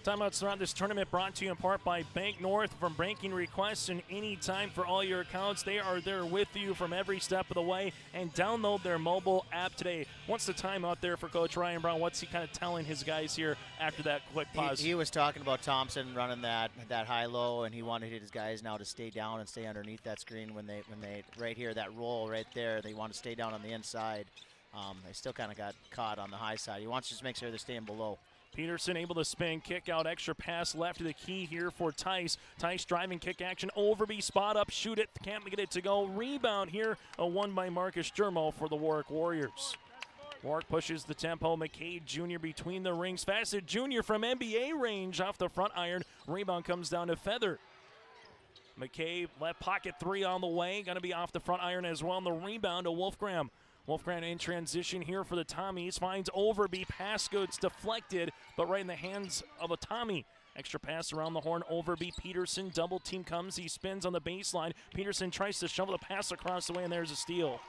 Timeouts throughout this tournament brought to you in part by Bank North. From banking requests and any time for all your accounts, they are there with you from every step of the way. And download their mobile app today. What's the timeout there for Coach Ryan Brown? What's he kind of telling his guys here after that quick pause? He was talking about Thompson running that high-low, and he wanted his guys now to stay down and stay underneath that screen when they right here, that roll right there, they want to stay down on the inside. They still kind of got caught on the high side. He wants to just make sure they're staying below. Peterson able to spin, kick out, extra pass left to the key here for Tice. Tice driving kick action, Overby, spot up, shoot it, can't get it to go. Rebound here, a one by Marcus Jermo for the Warwick Warriors. Warwick pushes the tempo, McKay Jr. between the rings. Fassett Jr. from NBA range off the front iron. Rebound comes down to Feather. McKay, left pocket 3 on the way, gonna be off the front iron as well. And the rebound to Wolfgram. Wolfgram in transition here for the Tommies, finds Overby, pass goods deflected, but right in the hands of a Tommy. Extra pass around the horn, Overby, Peterson, double team comes, he spins on the baseline. Peterson tries to shovel the pass across the way, and there's a steal.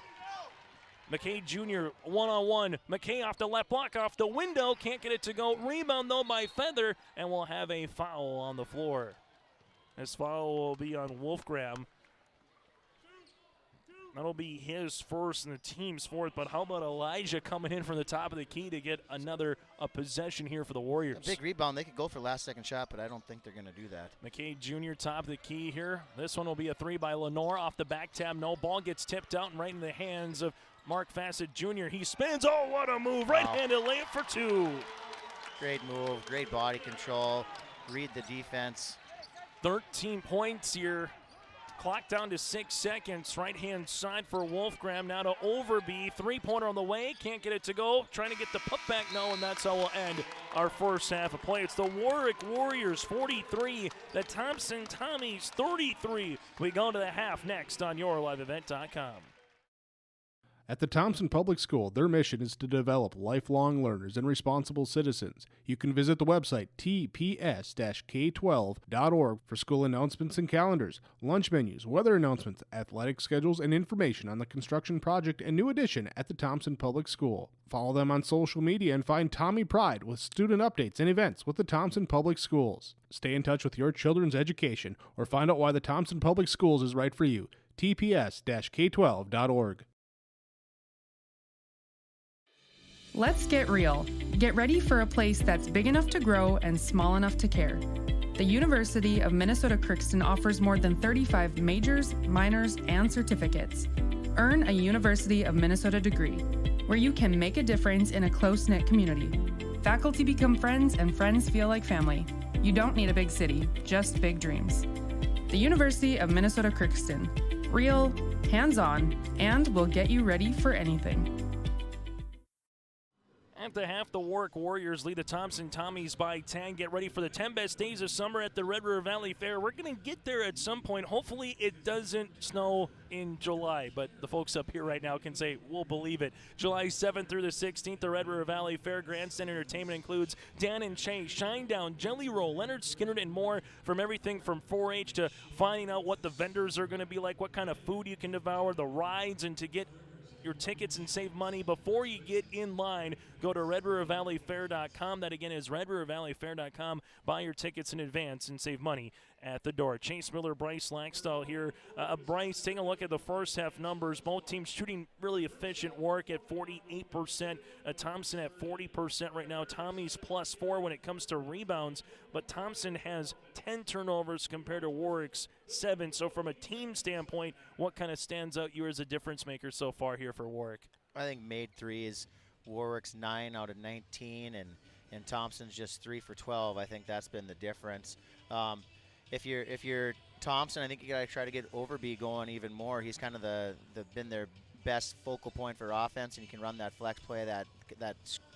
McKay Jr. one-on-one, McKay off the left block, off the window, can't get it to go. Rebound though by Feather, and we'll have a foul on the floor. This foul will be on Wolfgram. That'll be his first and the team's fourth, but how about Elijah coming in from the top of the key to get another possession here for the Warriors? A big rebound. They could go for last second shot, but I don't think they're going to do that. McKay Jr. top of the key here. This one will be a 3 by Lenore off the back tab. No, ball gets tipped out and right in the hands of Mark Fassett Jr. He spins. Oh, what a move. Right-handed layup for 2. Great move, great body control. Read the defense. 13 points here. Clock down to 6 seconds. Right-hand side for Wolfgram. Now to Overby. Three-pointer on the way. Can't get it to go. Trying to get the putback. No, and that's how we'll end our first half of play. It's the Warwick Warriors 43. The Thompson Tommies 33. We go to the half next on YourLiveEvent.com. At the Thompson Public School, their mission is to develop lifelong learners and responsible citizens. You can visit the website tps-k12.org for school announcements and calendars, lunch menus, weather announcements, athletic schedules, and information on the construction project and new addition at the Thompson Public School. Follow them on social media and find Tommy Pride with student updates and events with the Thompson Public Schools. Stay in touch with your children's education or find out why the Thompson Public Schools is right for you. tps-k12.org. Let's get real. Get ready for a place that's big enough to grow and small enough to care. The University of Minnesota Crookston offers more than 35 majors, minors, and certificates. Earn a University of Minnesota degree, where you can make a difference in a close-knit community. Faculty become friends and friends feel like family. You don't need a big city, just big dreams. The University of Minnesota Crookston. Real, hands-on, and will get you ready for anything. At the half, the Warwick Warriors lead the Thompson Tommies by 10. Get ready for the 10 best days of summer at the Red River Valley Fair. We're going to get there at some point. Hopefully it doesn't snow in July, but the folks up here right now can say, we'll believe it. July 7th through the 16th, the Red River Valley Fair Grandstand Entertainment includes Dan and Shay, Shinedown, Jelly Roll, Leonard Skinner, and more, from everything from 4-H to finding out what the vendors are going to be like, what kind of food you can devour, the rides, and to get your tickets and save money before you get in line, go to redrivervalleyfair.com. That again is redrivervalleyfair.com. Buy your tickets in advance and save money at the door. Chase Miller, Bryce Laxdal here. Bryce, taking a look at the first half numbers. Both teams shooting really efficient. Warwick at 48%. Thompson at 40% right now. Tommy's +4 when it comes to rebounds, but Thompson has 10 turnovers compared to Warwick's 7. So from a team standpoint, what kind of stands out you as a difference maker so far here for Warwick? I think made threes. Warwick's 9 out of 19, and Thompson's just 3 for 12. I think that's been the difference. If you're Thompson, I think you gotta try to get Overby going even more. He's kind of been their best focal point for offense, and you can run that flex play, that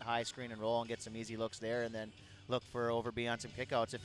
high screen and roll, and get some easy looks there, and then look for Overby on some kickouts. If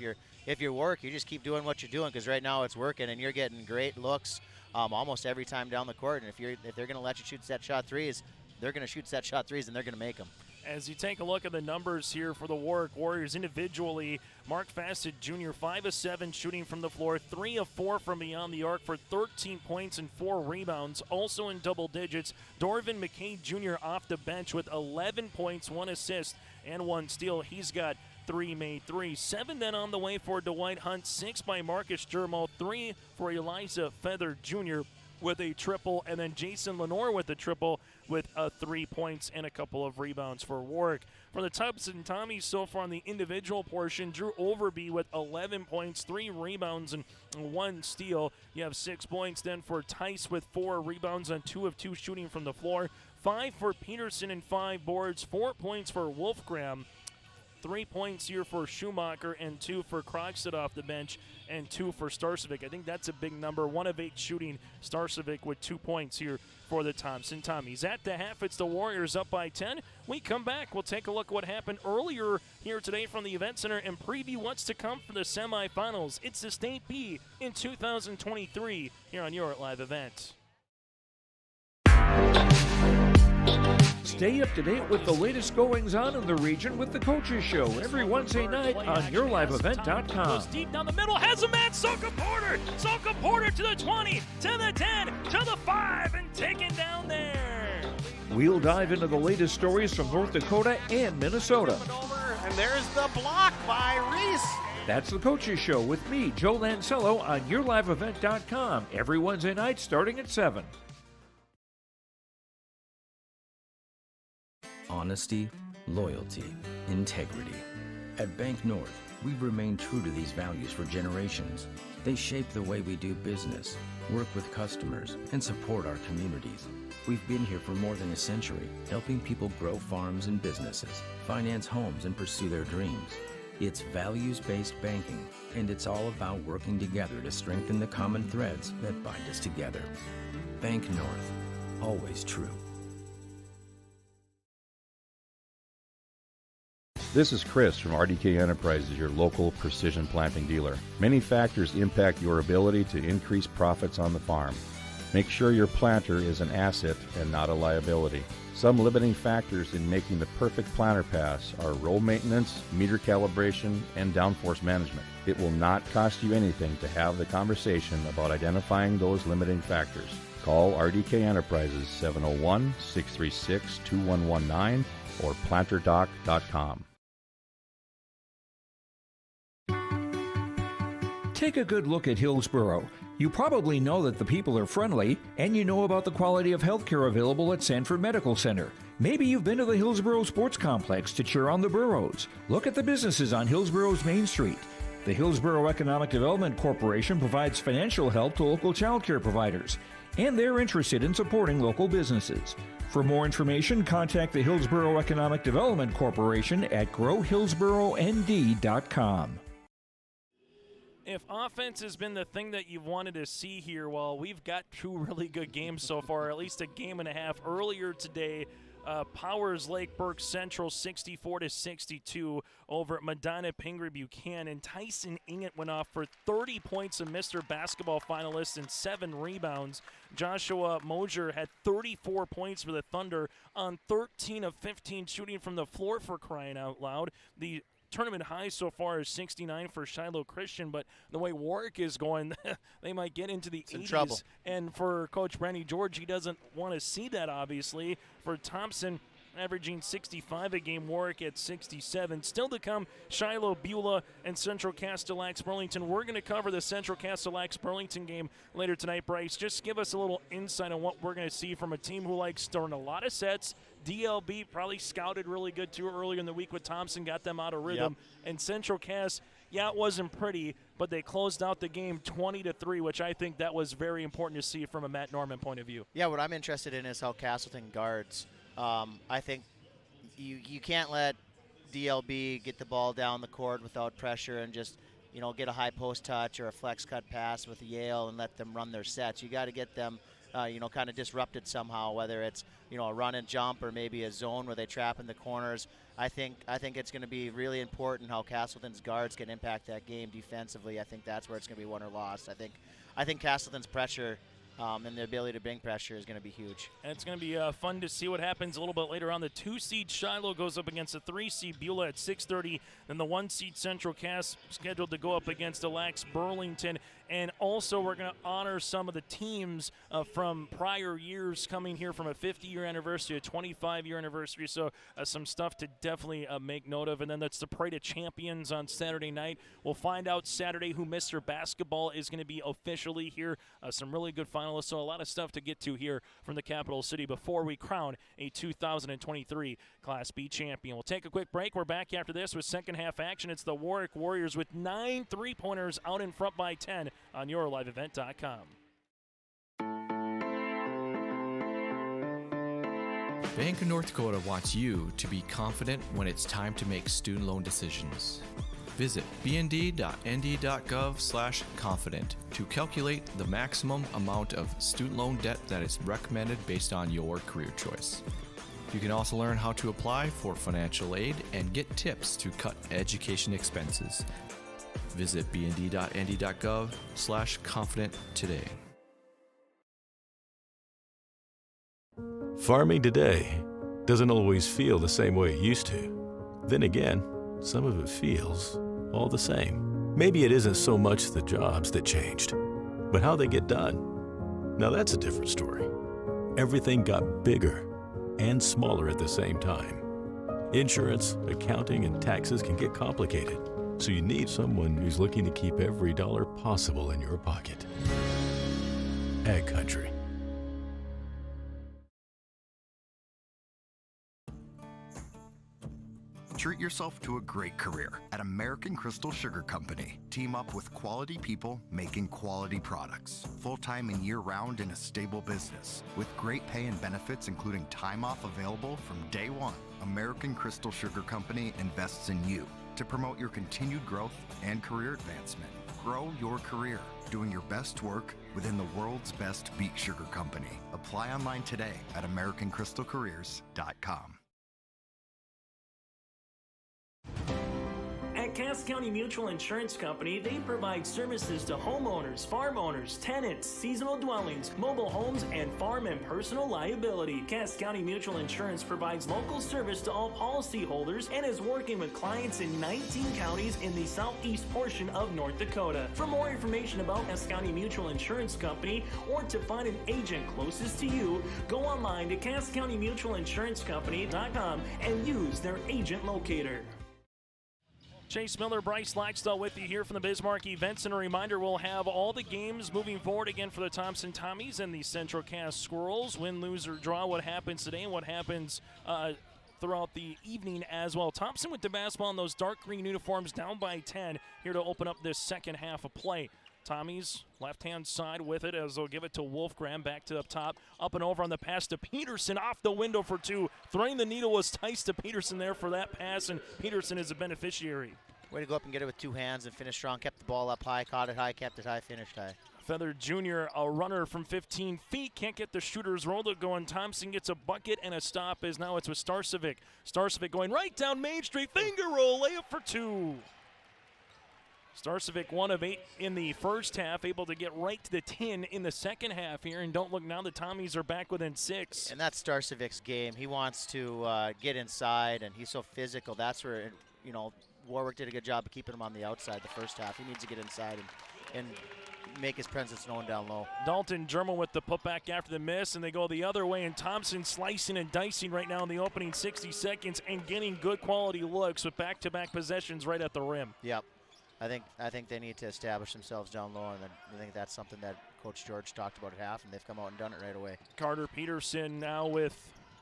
you're Warwick, you just keep doing what you're doing, because right now it's working, and you're getting great looks almost every time down the court. And if they're gonna let you shoot set shot threes, they're gonna shoot set shot threes, and they're gonna make them. As you take a look at the numbers here for the Warwick Warriors individually, Mark Fassett Jr., 5 of 7 shooting from the floor, 3 of 4 from beyond the arc for 13 points and 4 rebounds. Also in double digits, Dorvin McKay Jr. off the bench with 11 points, 1 assist, and 1 steal. He's got 3 made threes. 7 then on the way for Dwight Hunt, 6 by Marcus Jermo, 3 for Eliza Feather Jr. with a triple, and then Jason Lenore with a triple with 3 points and a couple of rebounds for Warwick. For the Thompson Tommies so far on the individual portion, Drew Overby with 11 points, 3 rebounds, and 1 steal. You have 6 points then for Tice with 4 rebounds on 2 of 2 shooting from the floor. 5 for Peterson and 5 boards, 4 points for Wolfgram. 3 points here for Schumacher and 2 for Krogstad off the bench and 2 for Starcevic. I think that's a big number. 1 of 8 shooting. Starcevic with 2 points here for the Thompson Tommies. At the half, it's the Warriors up by 10. We come back. We'll take a look at what happened earlier here today from the Event Center and preview what's to come for the semifinals. It's the State B in 2023 here on your live event. Stay up to date with the latest goings-on in the region with the Coaches Show every Wednesday night on YourLiveEvent.com. Goes deep down the middle, has a man, Soka Porter! Soka Porter to the 20, to the 10, to the 5, and taken down there. We'll dive into the latest stories from North Dakota and Minnesota. And there's the block by Reese. That's the Coaches Show with me, Joe Lancello, on YourLiveEvent.com every Wednesday night starting at 7. Honesty, loyalty, integrity. At Bank North, we've remained true to these values for generations. They shape the way we do business, work with customers, and support our communities. We've been here for more than a century, helping people grow farms and businesses, finance homes, and pursue their dreams. It's values-based banking, and it's all about working together to strengthen the common threads that bind us together. Bank North, always true. This is Chris from RDK Enterprises, your local precision planting dealer. Many factors impact your ability to increase profits on the farm. Make sure your planter is an asset and not a liability. Some limiting factors in making the perfect planter pass are row maintenance, meter calibration, and downforce management. It will not cost you anything to have the conversation about identifying those limiting factors. Call RDK Enterprises 701-636-2119 or planterdoc.com. Take a good look at Hillsborough. You probably know that the people are friendly, and you know about the quality of healthcare available at Sanford Medical Center. Maybe you've been to the Hillsborough Sports Complex to cheer on the Burros. Look at the businesses on Hillsborough's Main Street. The Hillsborough Economic Development Corporation provides financial help to local child care providers, and they're interested in supporting local businesses. For more information, contact the Hillsborough Economic Development Corporation at growhillsboroughnd.com. If offense has been the thing that you've wanted to see here, well, we've got two really good games so far, at least a game and a half. Earlier today, Powers Lake Burke Central 64-62 over at Medina Pingree Buchanan. Tyson Inget went off for 30 points, a Mr. Basketball finalist, and 7 rebounds. Joshua Mosier had 34 points for the Thunder on 13 of 15 shooting from the floor, for crying out loud. The tournament high so far is 69 for Shiloh Christian, but the way Warwick is going, they might get into the 80s. Trouble. And for Coach Brandy George, he doesn't want to see that, obviously. For Thompson, averaging 65 a game, Warwick at 67. Still to come, Shiloh, Beulah, and Central Castellax Burlington. We're going to cover the Central Castellax Burlington game later tonight. Bryce, just give us a little insight on what we're going to see from a team who likes throwing a lot of sets. DLB probably scouted really good too earlier in the week with Thompson, got them out of rhythm. Yep. And Central Cass, yeah, it wasn't pretty, but they closed out the game 20-3, which I think that was very important to see from a Matt Norman point of view. Yeah, what I'm interested in is how Castleton guards. I think you can't let DLB get the ball down the court without pressure and just, get a high post touch or a flex cut pass with Yale and let them run their sets. You got to get them, kind of disrupted somehow, whether it's, a run and jump or maybe a zone where they trap in the corners. I think it's going to be really important how Castleton's guards can impact that game defensively. I think that's where it's going to be won or lost. I think Castleton's pressure and their ability to bring pressure is going to be huge. And it's going to be fun to see what happens a little bit later on. The 2-seed Shiloh goes up against the 3-seed Beulah at 6:30. Then the 1-seed Central Cass scheduled to go up against Lax Burlington. And also we're going to honor some of the teams from prior years coming here from a 50-year anniversary, a 25-year anniversary. So some stuff to definitely make note of. And then that's the Parade of Champions on Saturday night. We'll find out Saturday who Mr. Basketball is going to be officially here. Some really good finalists. So a lot of stuff to get to here from the capital city before we crown a 2023 Class B champion. We'll take a quick break. We're back after this with second half action. It's the Warwick Warriors with 9 3-pointers out in front by 10 on yourliveevent.com. Bank of North Dakota wants you to be confident when it's time to make student loan decisions. Visit bnd.nd.gov/confident to calculate the maximum amount of student loan debt that is recommended based on your career choice. You can also learn how to apply for financial aid and get tips to cut education expenses. Visit bnd.nd.gov/confident today. Farming today doesn't always feel the same way it used to. Then again, some of it feels all the same. Maybe it isn't so much the jobs that changed, but how they get done. Now that's a different story. Everything got bigger and smaller at the same time. Insurance, accounting, and taxes can get complicated, so you need someone who's looking to keep every dollar possible in your pocket. Ag Country. Treat yourself to a great career at American Crystal Sugar Company. Team up with quality people making quality products. Full-time and year-round in a stable business. With great pay and benefits including time off available from day one. American Crystal Sugar Company invests in you to promote your continued growth and career advancement. Grow your career, doing your best work within the world's best beet sugar company. Apply online today at AmericanCrystalCareers.com. At Cass County Mutual Insurance Company, they provide services to homeowners, farm owners, tenants, seasonal dwellings, mobile homes, and farm and personal liability. Cass County Mutual Insurance provides local service to all policyholders and is working with clients in 19 counties in the southeast portion of North Dakota. For more information about Cass County Mutual Insurance Company or to find an agent closest to you, go online to CassCountyMutualInsuranceCompany.com and use their agent locator. Chase Miller, Bryce Laxdal with you here from the Bismarck Event Center. Reminder, we'll have all the games moving forward again for the Thompson Tommies and the Central Cass Squirrels. Win, lose, or draw, what happens today and what happens throughout the evening as well. Thompson with the basketball in those dark green uniforms, down by 10, here to open up this second half of play. Tommies left-hand side with it as they'll give it to Wolfgram, back to up top, up and over on the pass to Peterson, off the window for two. Threading the needle was Tice to Peterson there for that pass, and Peterson is a beneficiary. Way to go up and get it with two hands and finish strong. Kept the ball up high, caught it high, kept it high, finished high. Feather Jr., a runner from 15 feet, can't get the shooter's roll to go, and Thompson gets a bucket and a stop as now it's with Starcevic. Starcevic going right down Main Street, finger roll, layup for two. Starcevic 1 of 8 in the first half, able to get right to the 10 in the second half here, and don't look now, the Tommies are back within 6. And that's Starcevic's game. He wants to get inside, and he's so physical. That's where, you know, Warwick did a good job of keeping him on the outside the first half. He needs to get inside and make his presence known down low. Dalton German with the putback after the miss, and they go the other way, and Thompson slicing and dicing right now in the opening 60 seconds and getting good quality looks with back-to-back possessions right at the rim. Yep. I think they need to establish themselves down low, and I think that's something that Coach George talked about at half, and they've come out and done it right away. Carter Peterson now with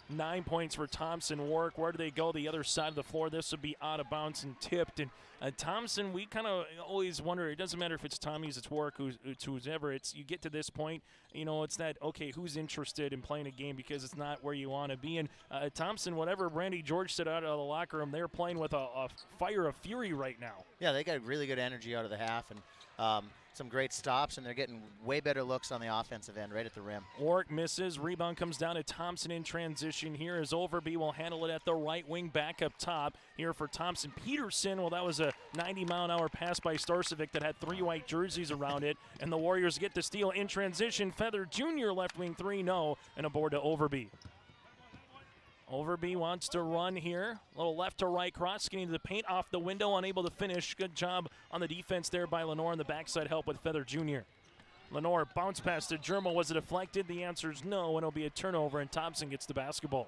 9 points for Thompson. Warwick, where do they go? The other side of the floor. This would be out of bounds and tipped. And Thompson, we kind of always wonder, it doesn't matter if it's Tommy's, it's Warwick, it's whoever. It's, you get to this point, you know, it's that, okay, who's interested in playing a game because it's not where you want to be. And Thompson, whatever Randy George said out of the locker room, they're playing with a fire of fury right now. Yeah, they got really good energy out of the half, and some great stops, and they're getting way better looks on the offensive end right at the rim. Warwick misses. Rebound comes down to Thompson in transition. Here is Overby will handle it at the right wing, back up top. Here for Thompson. Peterson, well, that was a 90-mile-an-hour pass by Starcevic that had 3 white jerseys around it, and the Warriors get the steal in transition. Feather Jr. left wing 3, no, and a board to Overby. Overby wants to run here. A little left to right cross, getting to the paint off the window, unable to finish. Good job on the defense there by Lenore, and the backside help with Feather Jr. Lenore bounce pass to Germo. Was it deflected? The answer is no, and it'll be a turnover, and Thompson gets the basketball.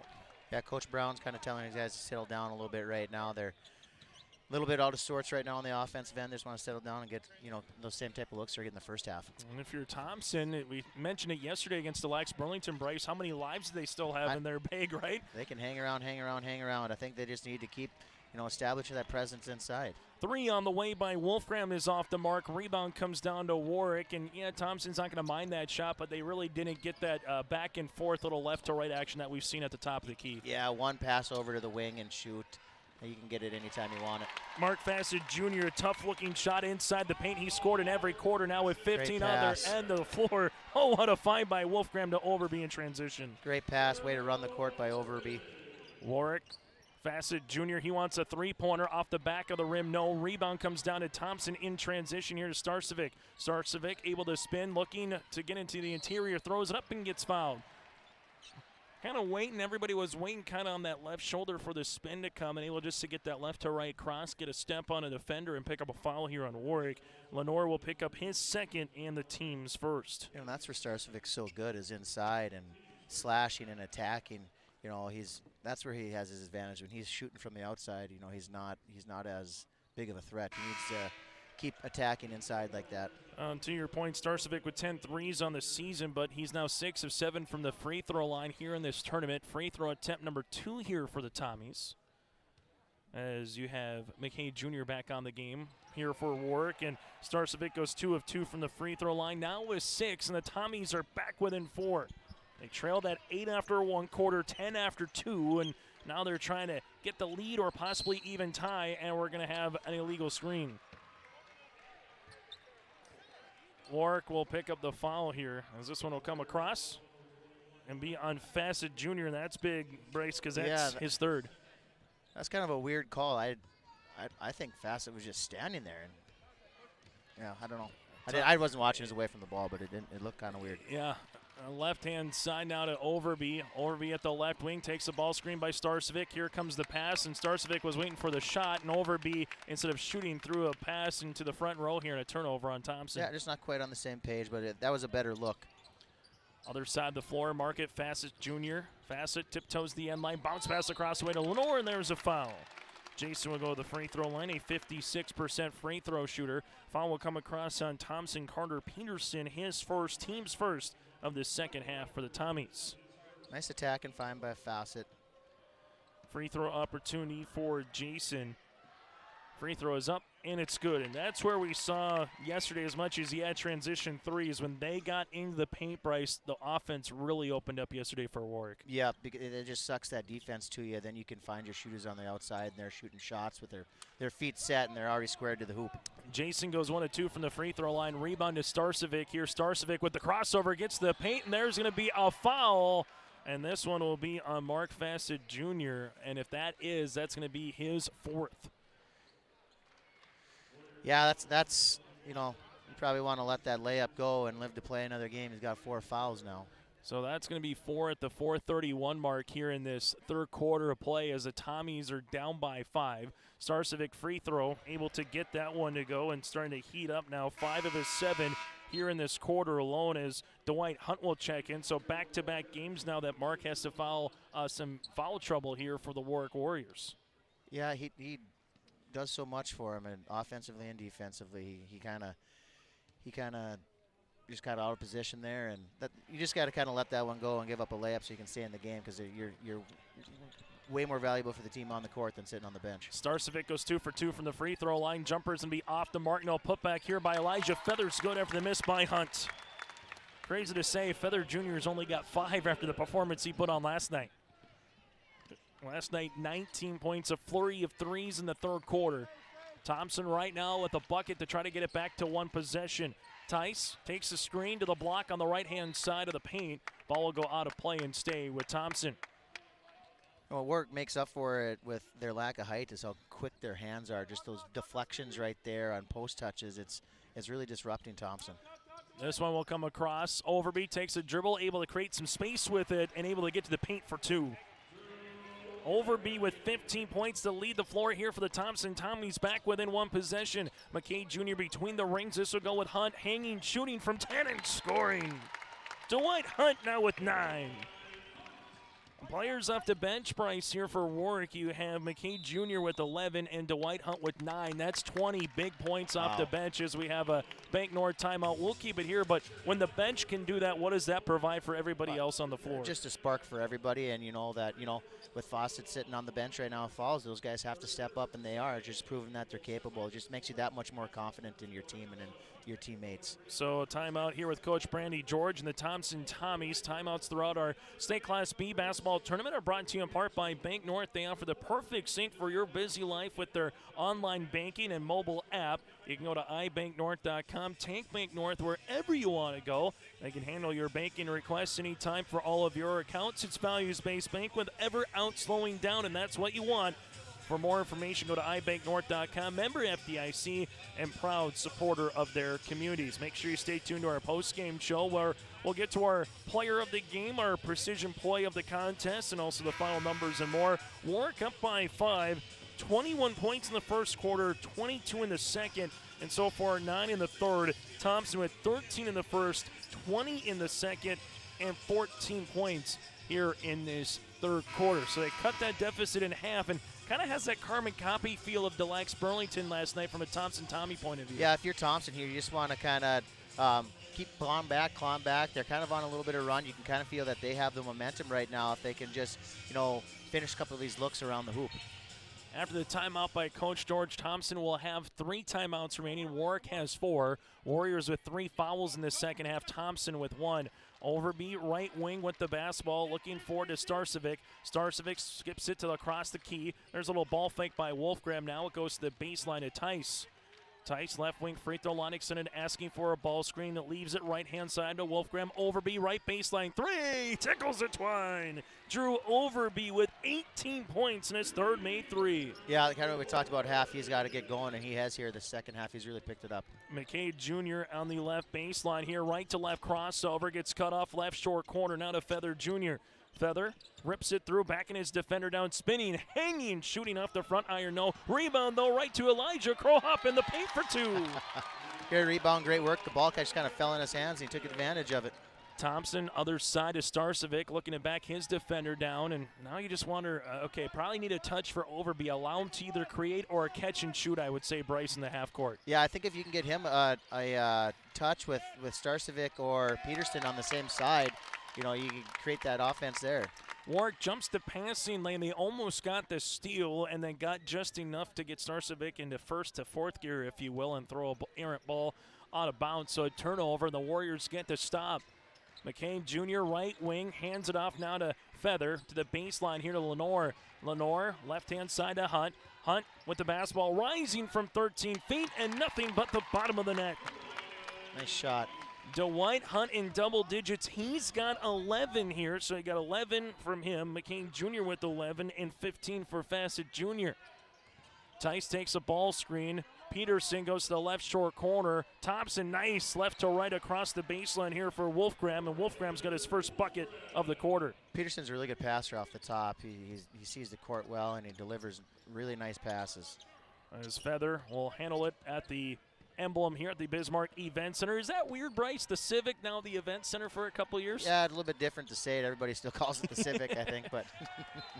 Yeah, Coach Brown's kind of telling his guys to settle down a little bit right now. They're a little bit out of sorts right now on the offensive end. They just want to settle down and get, you know, those same type of looks they're getting in the first half. And if you're Thompson, we mentioned it yesterday against the Lax Burlington, Bryce, how many lives do they still have in their bag, right? They can hang around. I think they just need to keep, you know, establishing that presence inside. 3 on the way by Wolfgram is off the mark. Rebound comes down to Warwick, and yeah, Thompson's not going to mind that shot, but they really didn't get that back and forth little left to right action that we've seen at the top of the key. Yeah, one pass over to the wing and shoot. You can get it anytime you want it. Mark Fassett Jr., tough-looking shot inside the paint. He scored in every quarter now with 15 on their end of the floor. Oh, what a find by Wolfgram to Overby in transition. Great pass, way to run the court by Overby. Warwick, Fassett Jr., he wants a three-pointer off the back of the rim. No, rebound comes down to Thompson in transition here to Starcevic. Starcevic able to spin, looking to get into the interior, throws it up and gets fouled. Kind of waiting, everybody was waiting kind of on that left shoulder for the spin to come, and able just to get that left to right cross, get a step on a defender, and pick up a foul here on Warwick. Lenore will pick up his second and the team's first. You know, that's where Starcevic's so good, is inside and slashing and attacking. You know, that's where he has his advantage. When he's shooting from the outside, you know, he's not as big of a threat. He needs to keep attacking inside like that. To your point, Starcevic with 10 threes on the season, but he's now 6 of 7 from the free throw line here in this tournament. Free throw attempt number 2 here for the Tommies, as you have McKay Jr. back on the game here for Warwick, and Starcevic goes 2 of 2 from the free throw line, now with 6, and the Tommies are back within 4. They trailed at 8 after 1 quarter, 10 after 2, and now they're trying to get the lead or possibly even tie, and we're going to have an illegal screen. Warwick will pick up the foul here, as this one will come across and be on Fassett Jr., and that's big, Bryce, because that's his third. That's kind of a weird call. I I think Fassett was just standing there. And yeah, I don't know. I wasn't watching his away from the ball, but it looked kind of weird. Yeah. Left-hand side now to Overby. Overby at the left wing takes the ball screen by Starcevic. Here comes the pass, and Starcevic was waiting for the shot, and Overby, instead of shooting, threw a pass into the front row here and a turnover on Thompson. Yeah, just not quite on the same page, but that was a better look. Other side of the floor, Market Fassett Jr. Fassett tiptoes the end line, bounce pass across the way to Lenore, and there's a foul. Jason will go to the free throw line, a 56% free throw shooter. Foul will come across on Thompson Carter Peterson, his first, team's first of the second half for the Tommies. Nice attack and find by Fassett. Free throw opportunity for Jason. Free throw is up, and it's good. And that's where we saw yesterday, as much as he had transition threes, when they got into the paint, Bryce, the offense really opened up yesterday for Warwick. Yeah, because it just sucks that defense to you. Then you can find your shooters on the outside, and they're shooting shots with their feet set, and they're already squared to the hoop. Jason goes 1 of 2 from the free throw line. Rebound to Starcevic here. Starcevic with the crossover gets to the paint, and there's going to be a foul. And this one will be on Mark Fassett Jr. And if that's going to be his 4th. Yeah, that's you probably want to let that layup go and live to play another game. He's got 4 fouls now. So that's going to be 4 at the 4:31 mark here in this third quarter of play as the Tommies are down by 5. Starcevic free throw, able to get that one to go and starting to heat up now. 5 of his 7 here in this quarter alone as Dwight Hunt will check in. So back-to-back games now that Mark has to foul some foul trouble here for the Warwick Warriors. Yeah, he does so much for him, and offensively and defensively. He kind of just got out of position there, and you just got to kind of let that one go and give up a layup so you can stay in the game, because you're way more valuable for the team on the court than sitting on the bench. Starcevic goes 2 for 2 from the free throw line. Jumpers and be off the mark. No putback here by Elijah. Feathers good after the miss by Hunt. Crazy to say, Feather Jr. has only got 5 after the performance he put on last night. Last night, 19 points, a flurry of threes in the third quarter. Thompson right now with a bucket to try to get it back to 1 possession. Tice takes the screen to the block on the right-hand side of the paint. Ball will go out of play and stay with Thompson. Well, Warwick makes up for it with their lack of height is how quick their hands are. Just those deflections right there on post touches. It's really disrupting Thompson. This one will come across. Overby takes a dribble, able to create some space with it, and able to get to the paint for 2. Overby with 15 points to lead the floor here for the Thompson Tommies, back within 1 possession. McKay Jr. between the rings. This will go with Hunt, hanging, shooting from 10 and scoring. Dwight Hunt now with 9. Players off the bench, Bryce, here for Warwick. You have McKay Jr. with 11 and Dwight Hunt with 9. That's 20 big points off the bench as we have a Bank North timeout. We'll keep it here, but when the bench can do that, what does that provide for everybody else on the floor? Just a spark for everybody, and with Fawcett sitting on the bench right now at Falls, those guys have to step up, and they are just proving that they're capable. It just makes you that much more confident in your team and in your teammates. So a timeout here with Coach Brandy George and the Thompson Tommies. Timeouts throughout our State Class B basketball tournament are brought to you in part by Bank North. They offer the perfect sync for your busy life with their online banking and mobile app. You can go to ibanknorth.com, take Bank North wherever you want to go. They can handle your banking requests anytime for all of your accounts. It's values-based bank with ever out slowing down, and that's what you want. For more information, go to ibanknorth.com, member FDIC, and proud supporter of their communities. Make sure you stay tuned to our post-game show where we'll get to our player of the game, our precision play of the contest, and also the final numbers and more. Warwick up by 5, 21 points in the first quarter, 22 in the second, and so far 9 in the third. Thompson with 13 in the first, 20 in the second, and 14 points here in this third quarter. So they cut that deficit in half, and kind of has that Carmen Copy feel of Deluxe Burlington last night from a Thompson Tommy point of view. Yeah, if you're Thompson here, you just want to kind of keep clawing back. They're kind of on a little bit of run. You can kind of feel that they have the momentum right now if they can just, finish a couple of these looks around the hoop. After the timeout by Coach George, Thompson will have 3 timeouts remaining. Warwick has 4. Warriors with 3 fouls in the second half. Thompson with 1. Overby right wing with the basketball, looking forward to Starcevic. Starcevic skips it to across the key. There's a little ball fake by Wolfgram. Now it goes to the baseline of Tice. Tice left wing free throw line extended, asking for a ball screen that leaves it right-hand side to Wolfgram. Overby, right baseline, 3, tickles the twine. Drew Overby with 18 points in his third made 3. Yeah, kind of what we talked about half, he's got to get going, and he has here the second half. He's really picked it up. McKay Jr. on the left baseline here, right to left crossover, gets cut off left short corner, now to Feather Jr. Feather rips it through, back in his defender down, spinning, hanging, shooting off the front iron, no. Rebound, though, right to Elijah Krohop in the paint for 2. Great rebound, great work. The ball catch kind of fell in his hands, and he took advantage of it. Thompson, other side to Starcevic, looking to back his defender down, and now you just wonder, okay, probably need a touch for Overby, allow him to either create or catch and shoot, I would say, Bryce, in the half court. Yeah, I think if you can get him a touch with Starcevic or Peterson on the same side, you know, you can create that offense there. Warwick jumps the passing lane. They almost got the steal and then got just enough to get Starcevic into first to fourth gear, if you will, and throw an errant ball out of bounds. So a turnover, and the Warriors get the stop. McCain Jr., right wing, hands it off now to Feather, to the baseline here to Lenore. Lenore, left-hand side to Hunt. Hunt with the basketball, rising from 13 feet, and nothing but the bottom of the net. Nice shot. Dwight Hunt in double digits. He's got 11 here, so he got 11 from him. McCain Jr. with 11 and 15 for Fassett Jr. Tice takes a ball screen. Peterson goes to the left short corner. Thompson, nice left to right across the baseline here for Wolfgram, and Wolfgram's got his first bucket of the quarter. Peterson's a really good passer off the top. He sees the court well, and he delivers really nice passes. As Feather will handle it at the emblem here at the Bismarck Event Center. Is that weird, Bryce? The Civic, now the Event Center for a couple years? Yeah, it's a little bit different to say it. Everybody still calls it the Civic, I think. But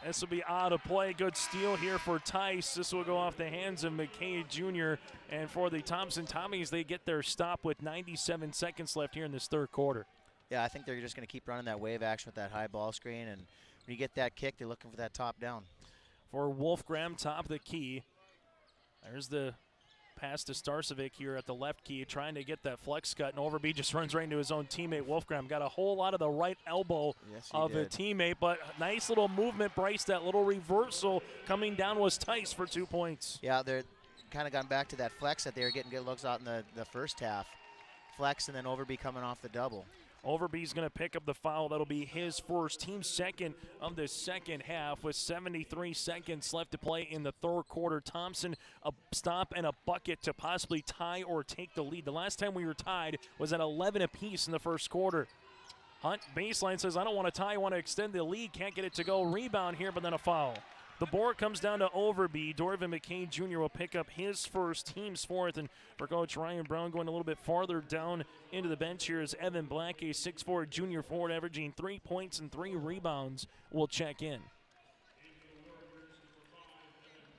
this will be out of play. Good steal here for Tice. This will go off the hands of McKay Jr. And for the Thompson Tommies, they get their stop with 97 seconds left here in this third quarter. Yeah, I think they're just going to keep running that wave action with that high ball screen. And when you get that kick, they're looking for that top down. For Wolfgram, top of the key. There's the pass to Starcevic here at the left key, trying to get that flex cut, and Overby just runs right into his own teammate. Wolfgram got a whole lot of the right elbow of a teammate, but nice little movement, Bryce. That little reversal coming down was Tice for 2 points. Yeah, they're kind of gone back to that flex that they were getting good looks out in the first half. Flex and then Overby coming off the double. Overby's going to pick up the foul. That'll be his first, team second of the second half with 73 seconds left to play in the third quarter. Thompson, a stop and a bucket to possibly tie or take the lead. The last time we were tied was at 11 apiece in the first quarter. Hunt, baseline, says, I don't want to tie, I want to extend the lead. Can't get it to go. Rebound here, but then a foul. The board comes down to Overby. Dorvin McCain Jr. will pick up his first, team's fourth. And for Coach Ryan Brown going a little bit farther down into the bench here is Evan Black, a 6'4" junior forward averaging 3 points and 3 rebounds, will check in.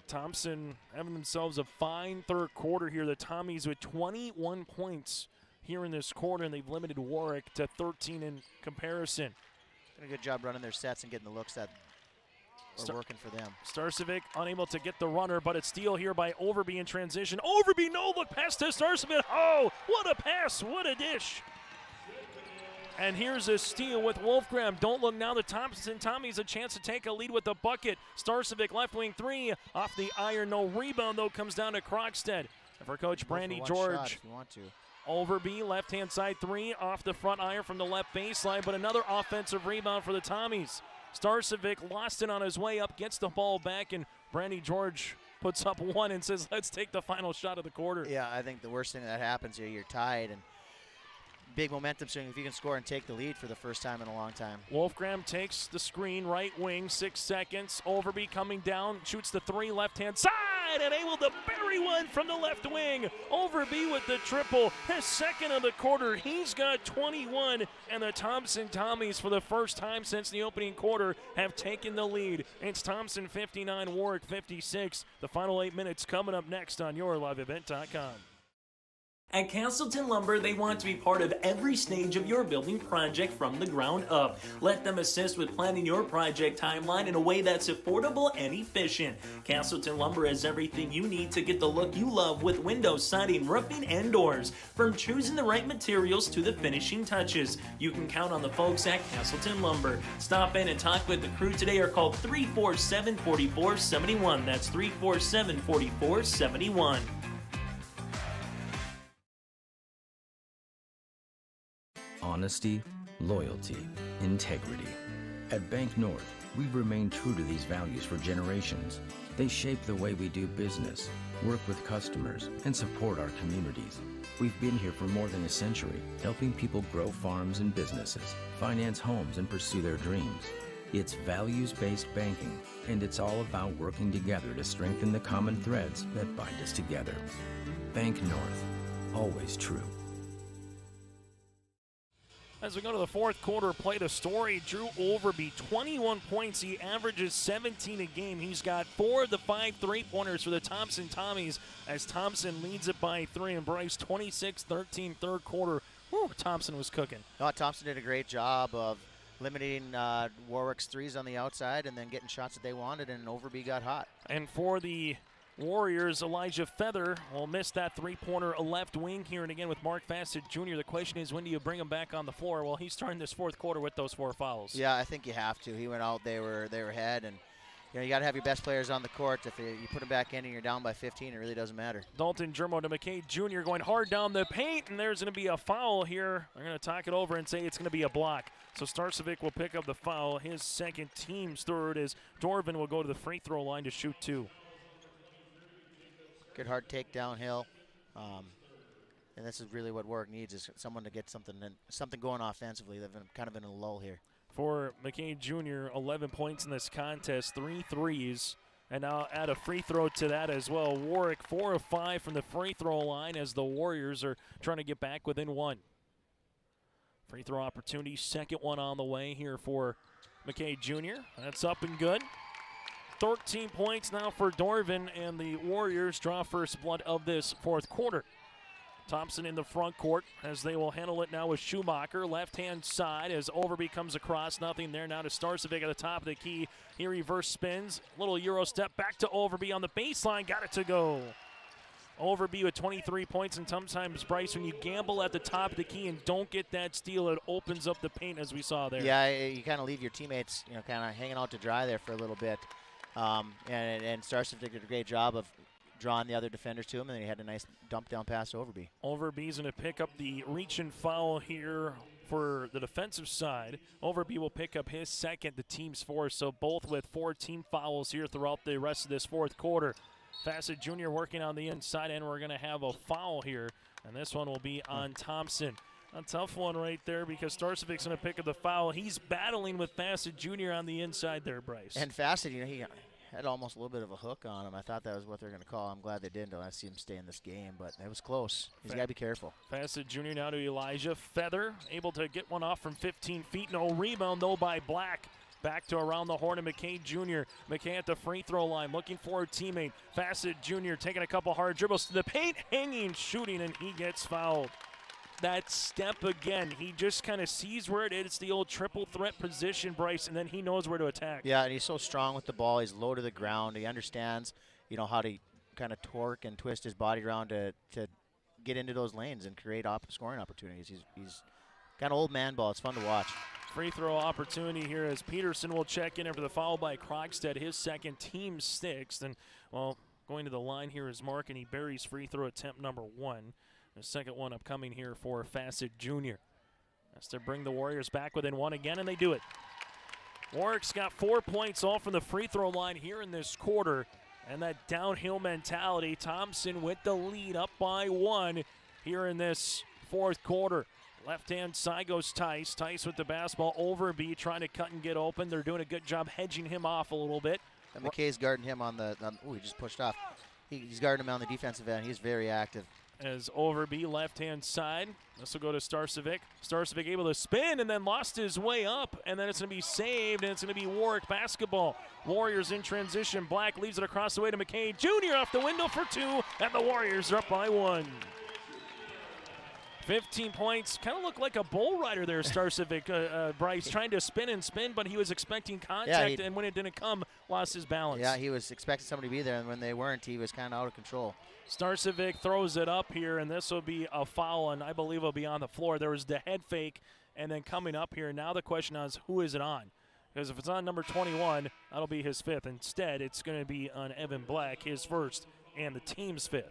Thompson having themselves a fine third quarter here. The Tommies with 21 points here in this quarter, and they've limited Warwick to 13 in comparison. Did a good job running their sets and getting the looks that are working for them. Starcevic unable to get the runner, but it's steal here by Overby in transition. Overby, no look pass to Starcevic. Oh, what a pass, what a dish. And here's a steal with Wolfgram. Don't look now, the Thompson Tommies a chance to take a lead with the bucket. Starcevic left wing 3 off the iron. No rebound though, comes down to Krogstad. And for Coach Brandy George, if you want to. Overby, left-hand side 3 off the front iron from the left baseline, but another offensive rebound for the Tommies. Starcevic lost it on his way up, gets the ball back, and Brandy George puts up 1 and says, let's take the final shot of the quarter. Yeah, I think the worst thing that happens here, you're tied, and big momentum swing if you can score and take the lead for the first time in a long time. Wolfgram takes the screen, right wing, 6 seconds. Overby coming down, shoots the 3, left-hand side, and able to bury one from the left wing. Overby with the triple, his second of the quarter. He's got 21, and the Thompson Tommies, for the first time since the opening quarter, have taken the lead. It's Thompson 59, Warwick 56. The final 8 minutes coming up next on YourLiveEvent.com. At Castleton Lumber, they want to be part of every stage of your building project from the ground up. Let them assist with planning your project timeline in a way that's affordable and efficient. Castleton Lumber has everything you need to get the look you love with windows, siding, roofing, and doors. From choosing the right materials to the finishing touches, you can count on the folks at Castleton Lumber. Stop in and talk with the crew today or call 347-4471. That's 347-4471. honesty, loyalty, integrity. At Bank North, we've remained true to these values for generations. They shape the way we do business, work with customers, and support our communities. We've been here for more than a century, helping people grow farms and businesses, finance homes, and pursue their dreams. It's values-based banking, and it's all about working together to strengthen the common threads that bind us together. Bank North, always true. As we go to the fourth quarter, play the story. Drew Overby, 21 points. He averages 17 a game. He's got 4 of the 5 three-pointers for the Thompson Tommies as Thompson leads it by 3. And Bryce, 26-13 third quarter. Whew, Thompson was cooking. No, Thompson did a great job of limiting Warwick's threes on the outside and then getting shots that they wanted, and Overby got hot. And for the Warriors, Elijah Feather will miss that three-pointer left wing here. And again with Mark Fassett Jr., the question is, when do you bring him back on the floor? Well, he's starting this fourth quarter with those 4 fouls. Yeah, I think you have to. He went out, they were ahead, and you got to have your best players on the court. If you put them back in and you're down by 15, it really doesn't matter. Dalton Germo to McKay Jr. going hard down the paint, and there's going to be a foul here. I'm going to talk it over and say it's going to be a block. So Starcevic will pick up the foul, his second, team's third, as Dorvin will go to the free throw line to shoot 2. Good hard take downhill, and this is really what Warwick needs, is someone to get something going offensively. They've been kind of in a lull here. For McKay Jr., 11 points in this contest, 3 threes, and now add a free throw to that as well. Warwick 4 of 5 from the free throw line as the Warriors are trying to get back within 1. Free throw opportunity, second one on the way here for McKay Jr. That's up and good. 13 points now for Dorvin, and the Warriors draw first blood of this fourth quarter. Thompson in the front court as they will handle it now with Schumacher. Left-hand side as Overby comes across. Nothing there now to Starcevic at the top of the key. He reverse spins. Little Euro step back to Overby on the baseline. Got it to go. Overby with 23 points, and sometimes, Bryce, when you gamble at the top of the key and don't get that steal, it opens up the paint as we saw there. Yeah, you kind of leave your teammates kind of hanging out to dry there for a little bit. And Starcevic did a great job of drawing the other defenders to him, and then he had a nice dump down pass to Overby. Overby's going to pick up the reach and foul here for the defensive side. Overby will pick up his second, the team's 4, so both with 4 team fouls here throughout the rest of this fourth quarter. Fassett Jr. working on the inside, and we're going to have a foul here, and this one will be on Thompson. A tough one right there because Starcevic's going to pick up the foul. He's battling with Fassett Jr. on the inside there, Bryce. And Fassett, he had almost a little bit of a hook on him. I thought that was what they're going to call. I'm glad they didn't. I see him stay in this game, but it was close. He's got to be careful. Fassett Jr. now to Elijah Feather, able to get one off from 15 feet. No rebound, though, by Black. Back to around the horn of McKay Jr. McKay at the free throw line, looking for a teammate. Fassett Jr. taking a couple hard dribbles to the paint, hanging, shooting, and he gets fouled. That step again, he just kind of sees where it is. It's the old triple threat position, Bryce, and then he knows where to attack. Yeah, and he's so strong with the ball. He's low to the ground. He understands, how to kind of torque and twist his body around to get into those lanes and create scoring opportunities. He's kind of old man ball. It's fun to watch. Free throw opportunity here as Peterson will check in after the foul by Krogstad, his second, team 6th. And, well, going to the line here is Mark, and he buries free throw attempt number 1. The second one upcoming here for Fassett Jr. That's to bring the Warriors back within 1 again, and they do it. Warwick's got 4 points all from the free throw line here in this quarter. And that downhill mentality, Thompson with the lead up by 1 here in this fourth quarter. Left-hand side goes Tice. Tice with the basketball. Overby trying to cut and get open. They're doing a good job hedging him off a little bit. And McKay's guarding him on the he just pushed off. He's guarding him on the defensive end. He's very active. As Overby, left-hand side. This will go to Starcevic. Starcevic able to spin and then lost his way up. And then it's going to be saved, and it's going to be Warwick basketball. Warriors in transition. Black leaves it across the way to McKay Jr. off the window for 2, and the Warriors are up by 1. 15 points. Kind of looked like a bull rider there, Starcevic. Bryce trying to spin and spin, but he was expecting contact, and when it didn't come, lost his balance. Yeah, he was expecting somebody to be there, and when they weren't, he was kind of out of control. Starcevic throws it up here, and this will be a foul, and I believe it'll be on the floor. There was the head fake, and then coming up here, now the question is, who is it on? Because if it's on number 21, that'll be his 5th. Instead, it's going to be on Evan Black, his 1st, and the team's 5th.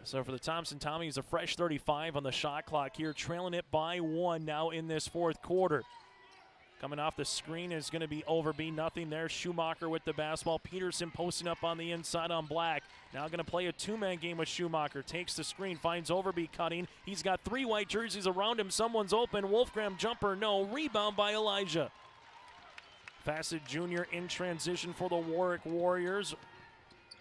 So for the Thompson Tommies, a fresh 35 on the shot clock here, trailing it by 1 now in this fourth quarter. Coming off the screen is going to be Overby. Nothing there. Schumacher with the basketball. Peterson posting up on the inside on Black. Now going to play a two-man game with Schumacher. Takes the screen, finds Overby cutting. He's got 3 white jerseys around him. Someone's open. Wolfgram jumper, no. Rebound by Elijah. Fassett Jr. in transition for the Warwick Warriors.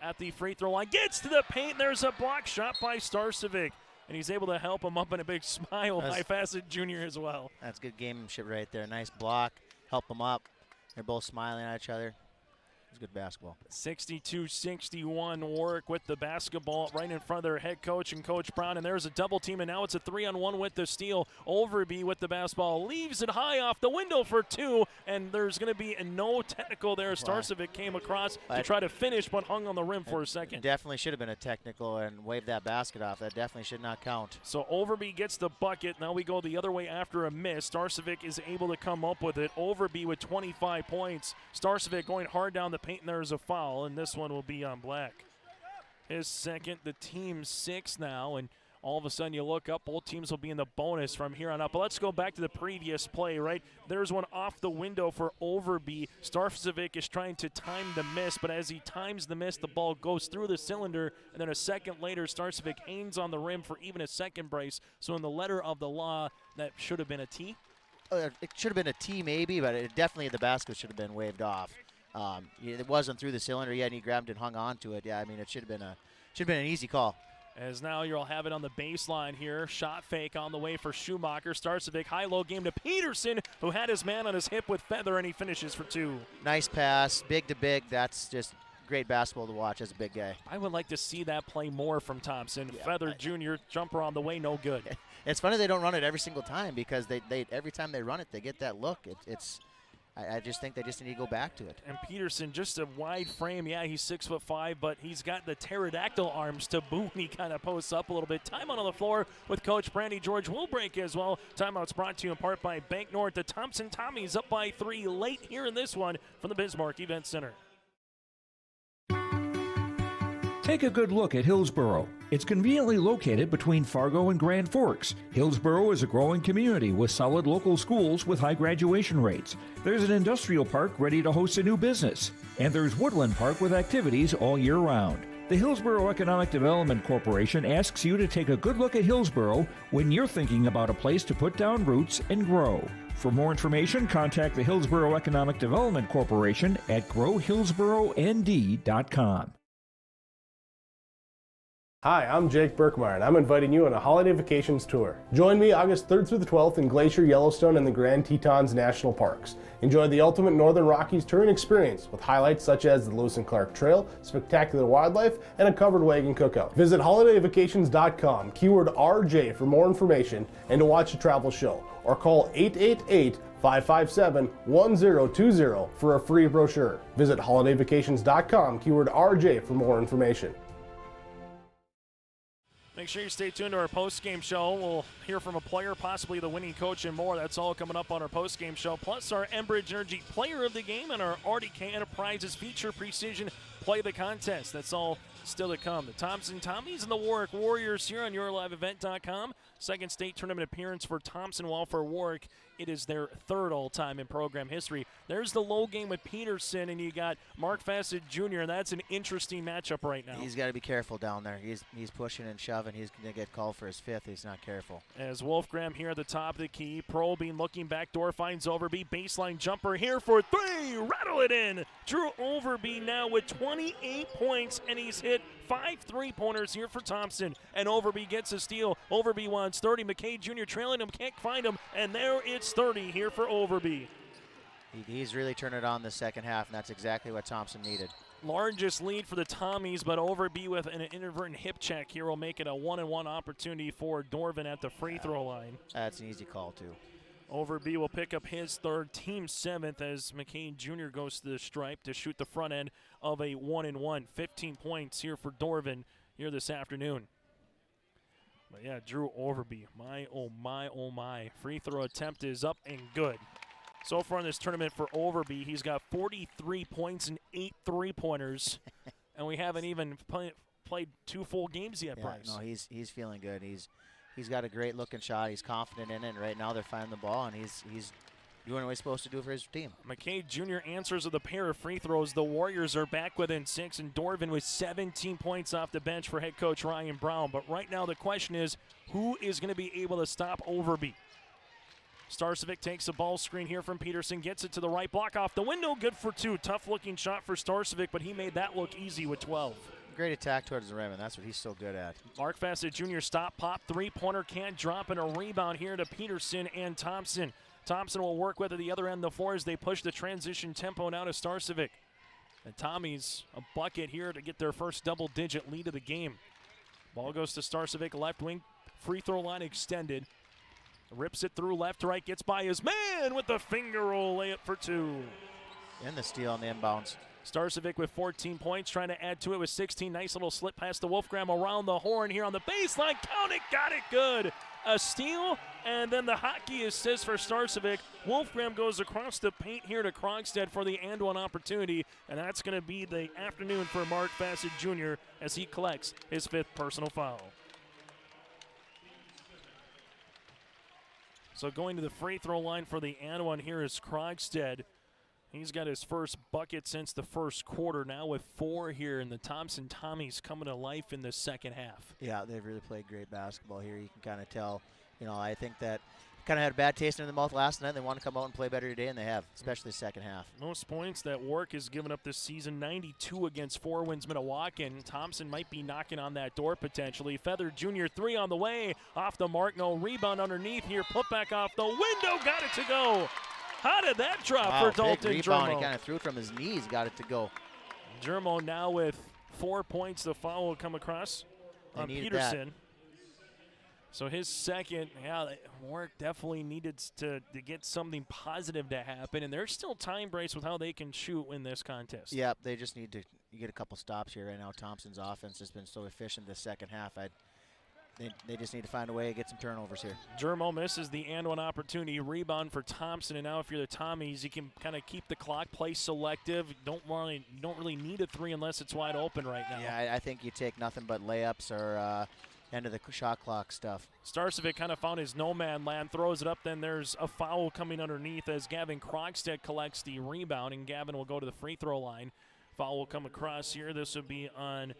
At the free throw line. Gets to the paint. There's a block shot by Starcevic. And he's able to help him up, in a big smile by Fassett Jr. as well. That's good gamemanship right there. Nice block. Help them up. They're both smiling at each other. It's good basketball. 62-61, Warwick with the basketball right in front of their head coach and Coach Brown. And there's a double team, and now it's a 3-on-1 with the steal. Overby with the basketball. Leaves it high off the window for 2, and there's going to be a no technical there. Starcevic came across to try to finish, but hung on the rim for a second. Definitely should have been a technical and waved that basket off. That definitely should not count. So Overby gets the bucket. Now we go the other way after a miss. Starcevic is able to come up with it. Overby with 25 points. Starcevic going hard down the paint, and there's a foul, and this one will be on Black. His second, the team's 6 now, and all of a sudden you look up, both teams will be in the bonus from here on out. But let's go back to the previous play, right? There's one off the window for Overby. Starcevic is trying to time the miss, but as he times the miss, the ball goes through the cylinder, and then a second later, Starcevic aims on the rim for even a second brace. So in the letter of the law, that should have been a T. It should have been a T maybe, but it definitely the basket should have been waved off. It wasn't through the cylinder yet, and he grabbed it and hung on to it. Yeah, I mean, it should have been an easy call. As now you'll have it on the baseline here. Shot fake on the way for Schumacher. Starcevic, high-low game to Peterson, who had his man on his hip with Feather, and he finishes for 2. Nice pass, big to big. That's just great basketball to watch as a big guy. I would like to see that play more from Thompson. Yeah, Feather Jr., jumper on the way, no good. It's funny they don't run it every single time, because they every time they run it, they get that look. I just think they just need to go back to it. And Peterson, just a wide frame. Yeah, he's 6'5", but he's got the pterodactyl arms to boot. He kind of posts up a little bit. Timeout on the floor with Coach Brandy. George will break as well. Timeout's brought to you in part by Bank North. The Thompson Tommies up by 3 late here in this one from the Bismarck Event Center. Take a good look at Hillsboro. It's conveniently located between Fargo and Grand Forks. Hillsboro is a growing community with solid local schools with high graduation rates. There's an industrial park ready to host a new business. And there's Woodland Park with activities all year round. The Hillsboro Economic Development Corporation asks you to take a good look at Hillsboro when you're thinking about a place to put down roots and grow. For more information, contact the Hillsboro Economic Development Corporation at growhillsboroND.com. Hi, I'm Jake Berkmeyer, and I'm inviting you on a holiday vacations tour. Join me August 3rd through the 12th in Glacier, Yellowstone, and the Grand Tetons National Parks. Enjoy the ultimate Northern Rockies touring experience with highlights such as the Lewis and Clark Trail, spectacular wildlife, and a covered wagon cookout. Visit holidayvacations.com, keyword RJ for more information and to watch a travel show, or call 888-557-1020 for a free brochure. Visit holidayvacations.com, keyword RJ for more information. Make sure you stay tuned to our post-game show. We'll hear from a player, possibly the winning coach, and more. That's all coming up on our post-game show. Plus our Enbridge Energy Player of the Game and our RDK Enterprises Feature Precision Play the Contest. That's all still to come. The Thompson Tommies and the Warwick Warriors here on YourLiveEvent.com. Second state tournament appearance for Thompson, while for Warwick, it is their 3rd all-time in program history. There's the low game with Peterson, and you got Mark Fassett Jr., and that's an interesting matchup right now. He's got to be careful down there. He's pushing and shoving. He's going to get called for his 5th. He's not careful. As Wolfgram here at the top of the key. Probing, looking back door, finds Overby. Baseline jumper here for 3. Rattle it in. Drew Overby now with 28 points, and he's hit 5 3-pointers here for Thompson. And Overby gets a steal. Overby wants 30. McKay Jr. trailing him, can't find him, and there it's 30 here for Overby. He's really turned it on the second half, and that's exactly what Thompson needed. Largest lead for the Tommies, but Overby with an inadvertent hip check here will make it a 1-on-1 opportunity for Dorvin at the free throw line. That's an easy call, too. Overby will pick up his 3rd, team 7th, as McCain Jr. goes to the stripe to shoot the front end of a 1-and-1. 15 points here for Dorvin here this afternoon. But yeah, Drew Overby, my, oh my, oh my. Free throw attempt is up and good. So far in this tournament for Overby, he's got 43 points and 8 3-pointers. And we haven't even played 2 full games yet, Yeah, Bryce. no, he's feeling good. He's got a great looking shot. He's confident in it. And right now they're finding the ball, and he's doing what he's supposed to do for his team. McKay Jr. answers with a pair of free throws. The Warriors are back within 6, and Dorvin with 17 points off the bench for head coach Ryan Brown. But right now the question is, who is going to be able to stop Overby? Starcevic takes a ball screen here from Peterson, gets it to the right block off the window, good for 2. Tough-looking shot for Starcevic, but he made that look easy with 12. Great attack towards the rim, and that's what he's so good at. Mark Fassett Jr. stop, pop, three-pointer, can't drop, and a rebound here to Peterson and Thompson. Thompson will work with at the other end of the floor as they push the transition tempo now to Starcevic. And Tommy's a bucket here to get their first double-digit lead of the game. Ball goes to Starcevic, left wing, free throw line extended. Rips it through left to right, gets by his man with the finger roll layup for 2. And the steal on the inbounds. Starcevic with 14 points, trying to add to it with 16. Nice little slip pass to Wolfgram around the horn here on the baseline. Count it, got it, good. A steal, and then the hockey assist for Starcevic. Wolfgram goes across the paint here to Krogstad for the and one opportunity, and that's going to be the afternoon for Mark Fassett Jr. as he collects his 5th personal foul. So going to the free throw line for the and one here is Krogstad. He's got his first bucket since the first quarter, now with 4 here, and the Thompson Tommies coming to life in the second half. Yeah, they've really played great basketball here. You can kind of tell. I think that kind of had a bad taste in their mouth last night. They want to come out and play better today, and they have, especially the second half. Most points that Warwick has given up this season, 92 against 4 wins Minnewacan. Thompson might be knocking on that door potentially. Feather Jr. 3 on the way, off the mark, no rebound underneath here. Put back off the window, got it to go. How did that drop for Dalton big rebound. Jermo? He kind of threw it from his knees, got it to go. Jermo now with 4 points. The foul will come across on Peterson. So his second, Warwick definitely needed to get something positive to happen, and there's still time, Brace, with how they can shoot in this contest. Yeah, they just need to get a couple stops here right now. Thompson's offense has been so efficient this second half. They just need to find a way to get some turnovers here. Jermo misses the and one opportunity. Rebound for Thompson, and now if you're the Tommies, you can kind of keep the clock, play selective. You don't really need a 3 unless it's wide open right now. Yeah, I think you take nothing but layups or end of the shot clock stuff. Starcevic kind of found his no-man land, throws it up, then there's a foul coming underneath as Gavin Krogstad collects the rebound, and Gavin will go to the free throw line. Foul will come across here. This will be on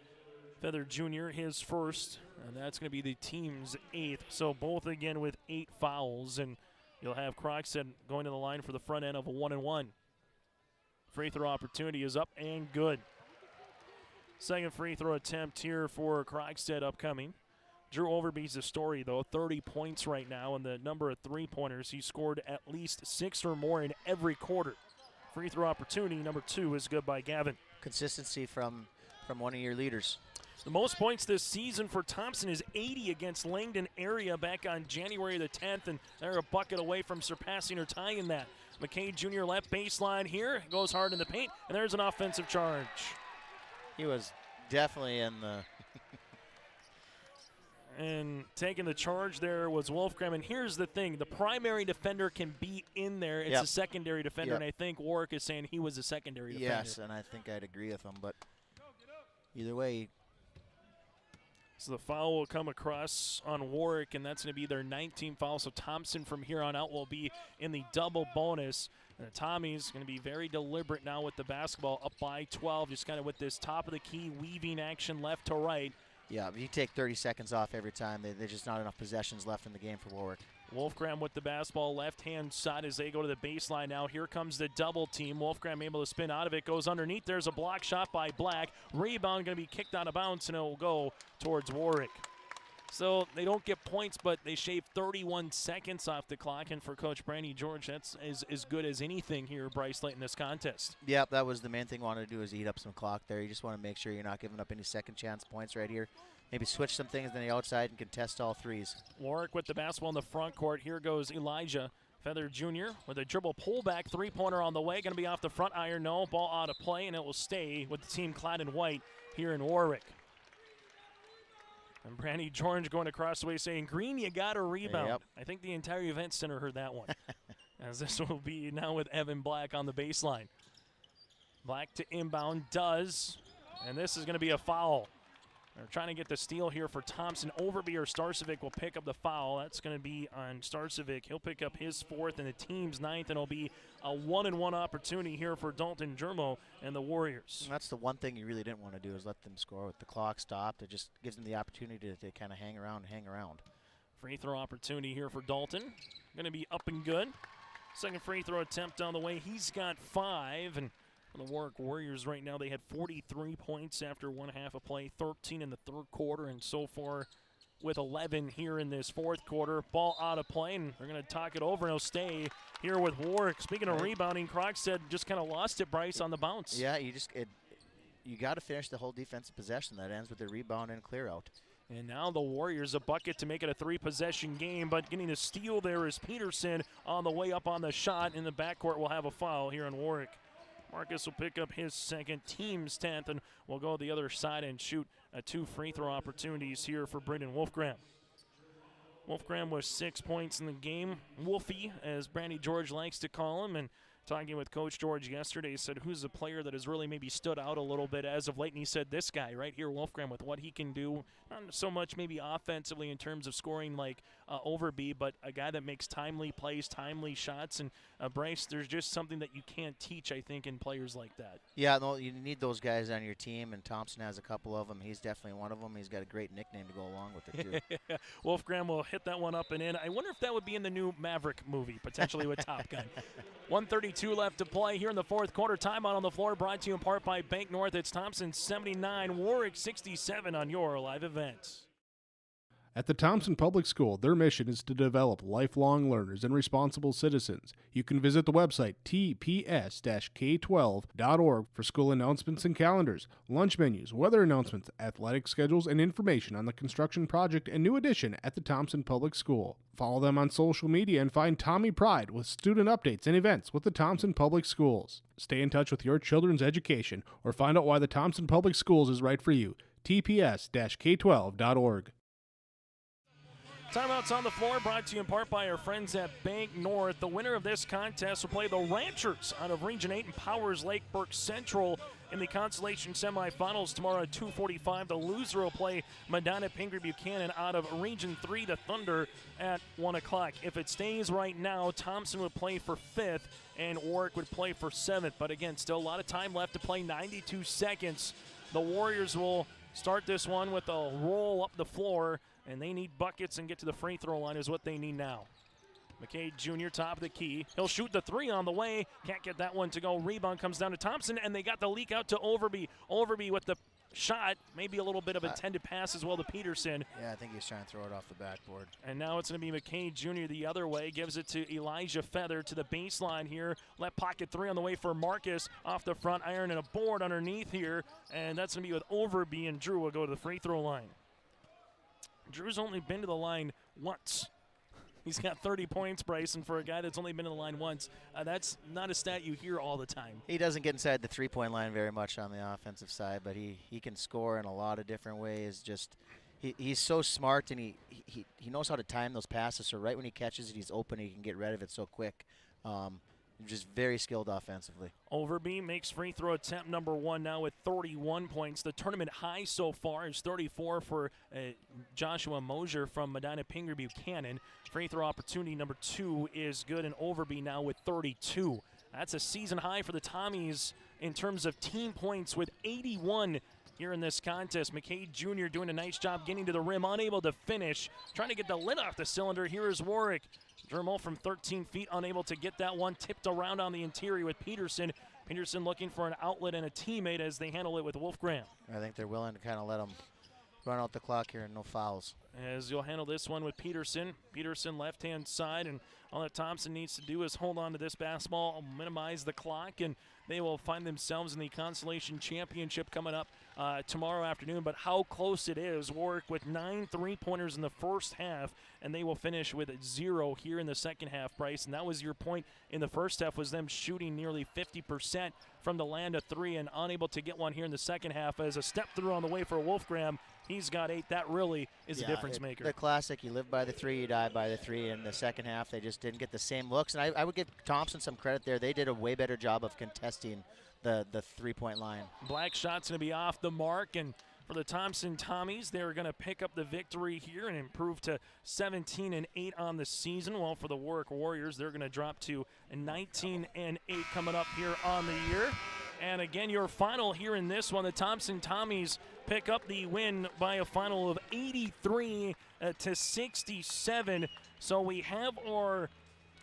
Feather Jr., his first, and that's going to be the team's 8th. So both again with 8 fouls, and you'll have Krogstad going to the line for the front end of a 1-and-1. Free throw opportunity is up and good. Second free throw attempt here for Krogstad upcoming. Drew Overby's the story, though. 30 points right now, and the number of three-pointers. He scored at least 6 or more in every quarter. Free throw opportunity number 2 is good by Gavin. Consistency from one of your leaders. The most points this season for Thompson is 80 against Langdon area back on January the 10th, and they're a bucket away from surpassing or tying that. McKay Jr. left baseline here, goes hard in the paint, and there's an offensive charge. He was definitely in the... And taking the charge there was Wolfgram. And here's the thing. The primary defender can be in there. It's a secondary defender, and I think Warwick is saying he was a secondary defender. Yes, and I think I'd agree with him, but either way. So the foul will come across on Warwick, and that's going to be their 19th foul. So Thompson from here on out will be in the double bonus. And the Tommies going to be very deliberate now with the basketball, up by 12, just kind of with this top of the key weaving action left to right. Yeah, if you take 30 seconds off every time, there's just not enough possessions left in the game for Warwick. Wolfgram with the basketball, left-hand side as they go to the baseline now. Here comes the double team. Wolfgram able to spin out of it, goes underneath. There's a block shot by Black. Rebound going to be kicked out of bounds, and it will go towards Warwick. So they don't get points, but they shave 31 seconds off the clock. And for Coach Brandy George, that's as good as anything here, Bryce, late in this contest. Yep, that was the main thing we wanted to do, is eat up some clock there. You just want to make sure you're not giving up any second chance points right here. Maybe switch some things on the outside and contest all threes. Warwick with the basketball in the front court. Here goes Elijah Feather Jr. with a dribble pullback, three-pointer on the way. Going to be off the front iron. No, ball out of play, and it will stay with the team clad in white here in Warwick. And Brandy George going across the way saying, Green, you got a rebound. Yep. I think the entire event center heard that one. As this will be now with Evan Black on the baseline. Black to inbound, does. And this is going to be a foul. They're trying to get the steal here for Thompson. Overby or Starcevic will pick up the foul. That's going to be on Starcevic. He'll pick up his 4th and the team's 9th, and it'll be a 1-and-1 opportunity here for Dalton Jermo and the Warriors. And that's the one thing you really didn't want to do, is let them score with the clock stopped. It just gives them the opportunity to kind of hang around. Free throw opportunity here for Dalton. Going to be up and good. Second free throw attempt on the way. He's got 5, and for the Warwick Warriors right now, they had 43 points after 1 half of play, 13 in the 3rd quarter, and so far with 11 here in this 4th quarter. Ball out of play, and they're going to talk it over, and he'll stay here with Warwick. Speaking of rebounding, Krogstad just kind of lost it, Bryce, on the bounce. Yeah, you got to finish the whole defensive possession. That ends with a rebound and clear out. And now the Warriors a bucket to make it a 3-possession game, but getting the steal there is Peterson on the way up on the shot. In the backcourt, will have a foul here on Warwick. Marcus will pick up his 2nd, team's 10th, and we'll go the other side and shoot 2 free throw opportunities here for Brendan Wolfgram. Wolfgram with 6 points in the game. Wolfie, as Brandy George likes to call him, and talking with Coach George yesterday, said who's a player that has really maybe stood out a little bit as of late, and he said this guy right here, Wolfgram, with what he can do, not so much maybe offensively in terms of scoring like Overby, but a guy that makes timely plays, timely shots, and Bryce, there's just something that you can't teach, I think, in players like that. Yeah, no, you need those guys on your team, and Thompson has a couple of them. He's definitely one of them. He's got a great nickname to go along with it, too. Wolfgram will hit that one up and in. I wonder if that would be in the new Maverick movie, potentially with Top Gun. 1:32 left to play here in the 4th quarter. Timeout on the floor, brought to you in part by Bank North. It's Thompson 79, Warwick 67 on your live events. At the Thompson Public School, their mission is to develop lifelong learners and responsible citizens. You can visit the website tps-k12.org for school announcements and calendars, lunch menus, weather announcements, athletic schedules, and information on the construction project and new addition at the Thompson Public School. Follow them on social media and find Tommy Pride with student updates and events with the Thompson Public Schools. Stay in touch with your children's education or find out why the Thompson Public Schools is right for you. tps-k12.org. Timeouts on the floor, brought to you in part by our friends at Bank North. The winner of this contest will play the Ranchers out of Region 8 and Powers Lake Burke Central in the Consolation Semifinals tomorrow at 2:45. The loser will play Medina Pingree Buchanan out of Region 3, the Thunder, at 1 o'clock. If it stays right now, Thompson would play for 5th and Warwick would play for 7th. But again, still a lot of time left to play, 92 seconds. The Warriors will start this one with a roll up the floor, and they need buckets and get to the free throw line is what they need now. McKay Jr. top of the key. He'll shoot the 3 on the way. Can't get that one to go. Rebound comes down to Thompson, and they got the leak out to Overby. Overby with the shot. Maybe a little bit of intended pass as well to Peterson. Yeah, I think he's trying to throw it off the backboard. And now it's going to be McKay Jr. the other way. Gives it to Elijah Feather to the baseline here. Left pocket 3 on the way for Marcus. Off the front iron and a board underneath here. And that's going to be with Overby, and Drew will go to the free throw line. Drew's only been to the line once. He's got 30 points, Bryce, and for a guy that's only been to the line once, that's not a stat you hear all the time. He doesn't get inside the three-point line very much on the offensive side, but he can score in a lot of different ways. Just he's so smart, and he knows how to time those passes, so right when he catches it, he's open, and he can get rid of it so quick. Just very skilled offensively. Overby makes free throw attempt number 1 now with 31 points. The tournament high so far is 34 for Joshua Mosier from Medina Pingree Buchanan. Free throw opportunity number 2 is good, and Overby now with 32. That's a season high for the Tommies in terms of team points with 81 here in this contest. McKay Jr. doing a nice job getting to the rim, unable to finish. Trying to get the lid off the cylinder. Here is Warwick. Jermo from 13 feet, unable to get that one. Tipped around on the interior with Peterson. Peterson looking for an outlet and a teammate as they handle it with Wolfgram. I think they're willing to kind of let him run out the clock here and no fouls. As you'll handle this one with Peterson. Peterson left-hand side, and all that Thompson needs to do is hold on to this basketball, minimize the clock, and they will find themselves in the Consolation Championship coming up tomorrow afternoon. But how close it is. Warwick with 9 3-pointers in the first half, and they will finish with 0 here in the second half, Bryce. And that was your point in the first half, was them shooting nearly 50% from the land of 3 and unable to get one here in the second half. As a step through on the way for Wolfgram, he's got 8. That really is a difference maker. The classic, you live by the 3, you die by the 3. In the second half, they just didn't get the same looks. And I would give Thompson some credit there. They did a way better job of contesting the 3-point line. Black shot's going to be off the mark, and for the Thompson Tommies. They're going to pick up the victory here and improve to 17-8 on the season. While for the Warwick Warriors, they're going to drop to 19-8 coming up here on the year. And again, your final here in this one, the Thompson Tommies pick up the win by a final of 83-67. So we have our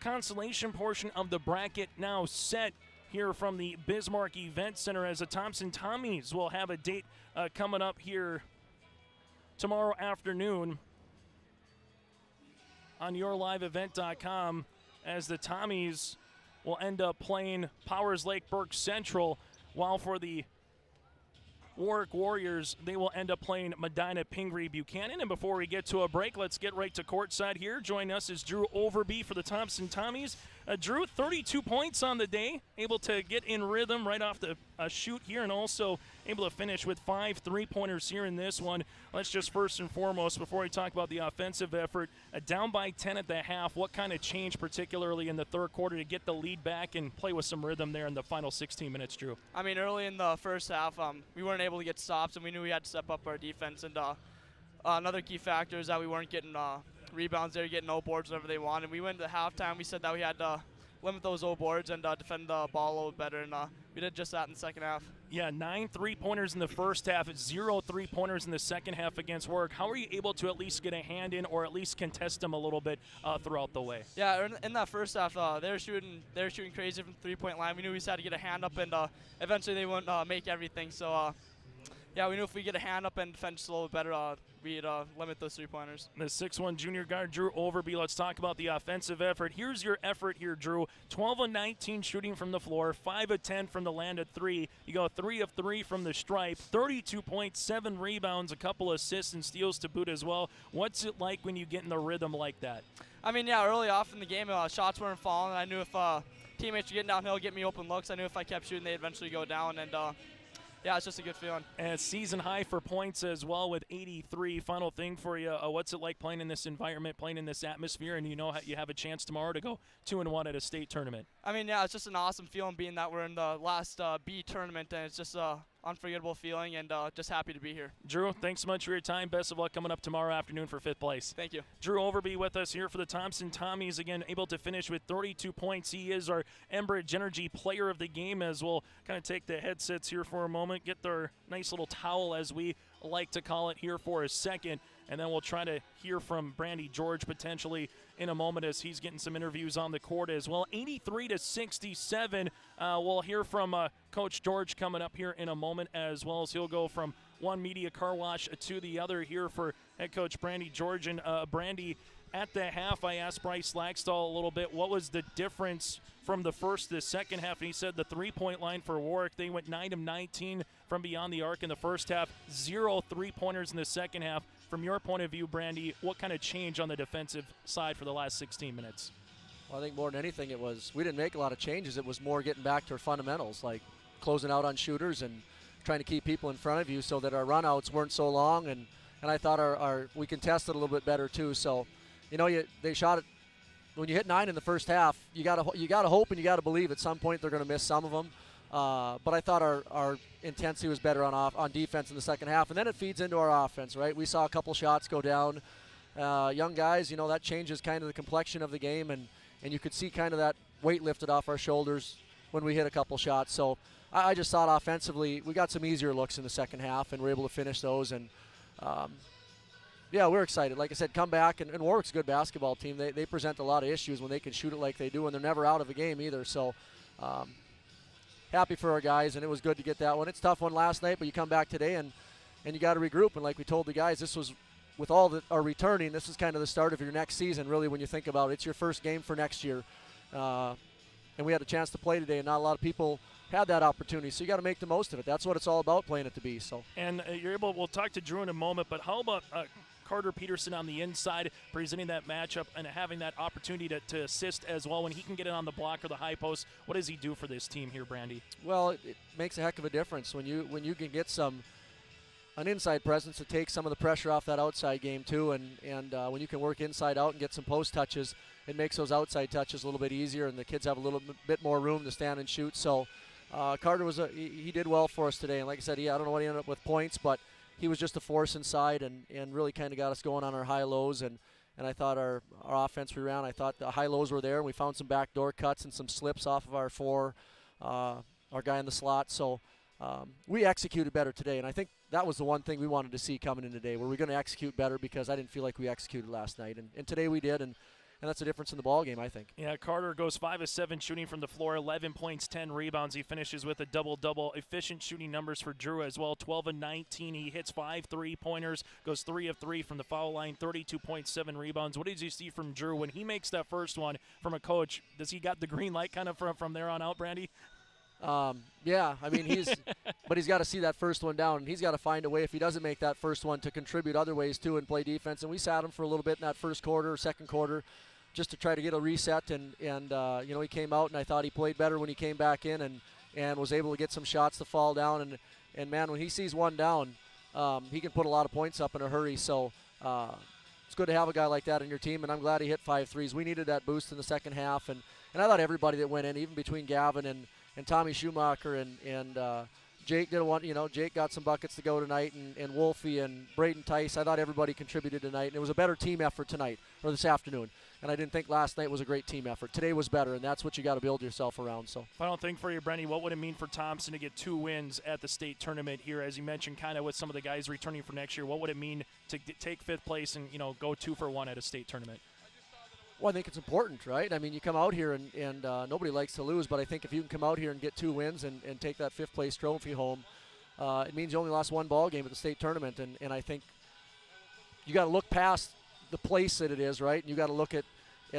consolation portion of the bracket now set here from the Bismarck Event Center, as the Thompson Tommies will have a date coming up here tomorrow afternoon on yourliveevent.com, as the Tommies will end up playing Powers Lake Burke Central, while for the Warwick Warriors, they will end up playing Medina Pingree Buchanan. And before we get to a break, let's get right to courtside here. Join us is Drew Overby for the Thompson Tommies. Drew, 32 points on the day, able to get in rhythm right off the shoot here, and also able to finish with 5 3-pointers here in this one. Let's just first and foremost, before we talk about the offensive effort, down by 10 at the half, what kind of change particularly in the third quarter to get the lead back and play with some rhythm there in the final 16 minutes, Drew? I mean, early in the first half, we weren't able to get stops, and we knew we had to step up our defense. And another key factor is that we weren't getting rebounds there, getting no boards whenever they wanted. We went to halftime, we said that we had to limit those low boards and defend the ball a little better, and we did just that in the second half. Yeah, 9 3-pointers in the first half, 0 3-pointers in the second half against Warwick. How are you able to at least get a hand in or at least contest them a little bit throughout the way? Yeah, in that first half, they were shooting crazy from the three-point line. We knew we just had to get a hand up, and eventually they wouldn't make everything. So, yeah, we knew if we get a hand up and defend just a little bit better, we'd limit those three-pointers. The 6'1 junior guard, Drew Overby. Let's talk about the offensive effort. Here's your effort here, Drew. 12 of 19 shooting from the floor, 5 of 10 from the land at 3. You go 3 of 3 from the stripe, 32 points, 7 rebounds, a couple assists and steals to boot as well. What's it like when you get in the rhythm like that? I mean, yeah, early off in the game, shots weren't falling. I knew if teammates were getting downhill, get me open looks, I knew if I kept shooting, they'd eventually go down, and yeah, it's just a good feeling. And season high for points as well with 83. Final thing for you, what's it like playing in this environment, playing in this atmosphere, and you know you have a chance tomorrow to go 2-1 at a state tournament? I mean, yeah, it's just an awesome feeling being that we're in the last B tournament, and it's just unforgettable feeling, and just happy to be here. Drew, thanks so much for your time. Best of luck coming up tomorrow afternoon for 5th place. Thank you. Drew Overby with us here for the Thompson Tommies, again able to finish with 32 points. He is our Enbridge Energy player of the game, as we'll kind of take the headsets here for a moment, get their nice little towel, as we like to call it, here for a second, and then we'll try to hear from Brandy George potentially in a moment as he's getting some interviews on the court as well. 83-67. We'll hear from Coach George coming up here in a moment, as well as he'll go from one media car wash to the other here for head coach Brandy George. And Brandy, at the half, I asked Bryce Laxdal a little bit, what was the difference from the first to the second half? And he said the three-point line for Warwick, they went 9 of 19 from beyond the arc in the first half, 0 3-pointers in the second half. From your point of view, Brandy, what kind of change on the defensive side for the last 16 minutes? Well, I think more than anything, we didn't make a lot of changes. It was more getting back to our fundamentals, like closing out on shooters and trying to keep people in front of you so that our runouts weren't so long. And I thought we contested a little bit better too. So, they shot it. When you hit 9 in the first half, you gotta hope and you gotta believe at some point they're going to miss some of them. But I thought our intensity was better on defense in the second half, and then it feeds into our offense, right? We saw a couple shots go down. Young guys, that changes kind of the complexion of the game, and you could see kind of that weight lifted off our shoulders when we hit a couple shots. So I just thought offensively we got some easier looks in the second half, and we're able to finish those. And yeah, we're excited. Like I said, come back, and Warwick's a good basketball team. They present a lot of issues when they can shoot it like they do, and they're never out of a game either. So happy for our guys, and it was good to get that one. It's a tough one last night, but you come back today, and you got to regroup. And like we told the guys, this was, with all that are returning, this is kind of the start of your next season, really, when you think about it. It's your first game for next year. And we had a chance to play today, and not a lot of people had that opportunity, so you got to make the most of it. That's what it's all about, playing it to be. So. And we'll talk to Drew in a moment, but how about Carter Peterson on the inside, presenting that matchup and having that opportunity to assist as well when he can get it on the block or the high post? What does he do for this team here, Brandy? Well, it makes a heck of a difference when you can get an inside presence to take some of the pressure off that outside game too, and when you can work inside out and get some post touches, it makes those outside touches a little bit easier, and the kids have a little bit more room to stand and shoot. So Carter he did well for us today, and like I said, I don't know what he ended up with points, but he was just a force inside and really kind of got us going on our high lows. And I thought our offense we ran, I thought the high lows were there, and we found some backdoor cuts and some slips off of our our guy in the slot. So we executed better today, and I think that was the one thing we wanted to see coming in today. Were we going to execute better, because I didn't feel like we executed last night, and today we did, and that's the difference in the ball game, I think. Yeah, Carter goes 5 of 7 shooting from the floor, 11 points, 10 rebounds. He finishes with a double-double. Efficient shooting numbers for Drew as well, 12 of 19. He hits 5 3-pointers, goes 3 of 3 from the foul line, 32.7 rebounds. What did you see from Drew when he makes that first one from a coach? Does he got the green light kind of from there on out, Brandy? Yeah, I mean, but he's got to see that first one down, and he's got to find a way, if he doesn't make that first one, to contribute other ways too and play defense. And we sat him for a little bit in that first quarter, second quarter, just to try to get a reset. And he came out, and I thought he played better when he came back in and was able to get some shots to fall down. And man, when he sees one down, he can put a lot of points up in a hurry. So it's good to have a guy like that in your team, and I'm glad he hit 5 threes. We needed that boost in the second half, and I thought everybody that went in, even between Gavin and Tommy Schumacher and Jake did one. Jake got some buckets to go tonight, and Wolfie and Braden Tice. I thought everybody contributed tonight, and it was a better team effort tonight or this afternoon. And I didn't think last night was a great team effort. Today was better, and that's what you got to build yourself around. So, final thing for you, Brenny, what would it mean for Thompson to get 2 wins at the state tournament here, as you mentioned, kind of with some of the guys returning for next year? What would it mean to take 5th place and go 2 for 1 at a state tournament? Well, I think it's important, right? I mean, you come out here and nobody likes to lose, but I think if you can come out here and get 2 wins and take that 5th place trophy home, it means you only lost 1 ball game at the state tournament, and I think you got to look past the place that it is, right? And you got to look at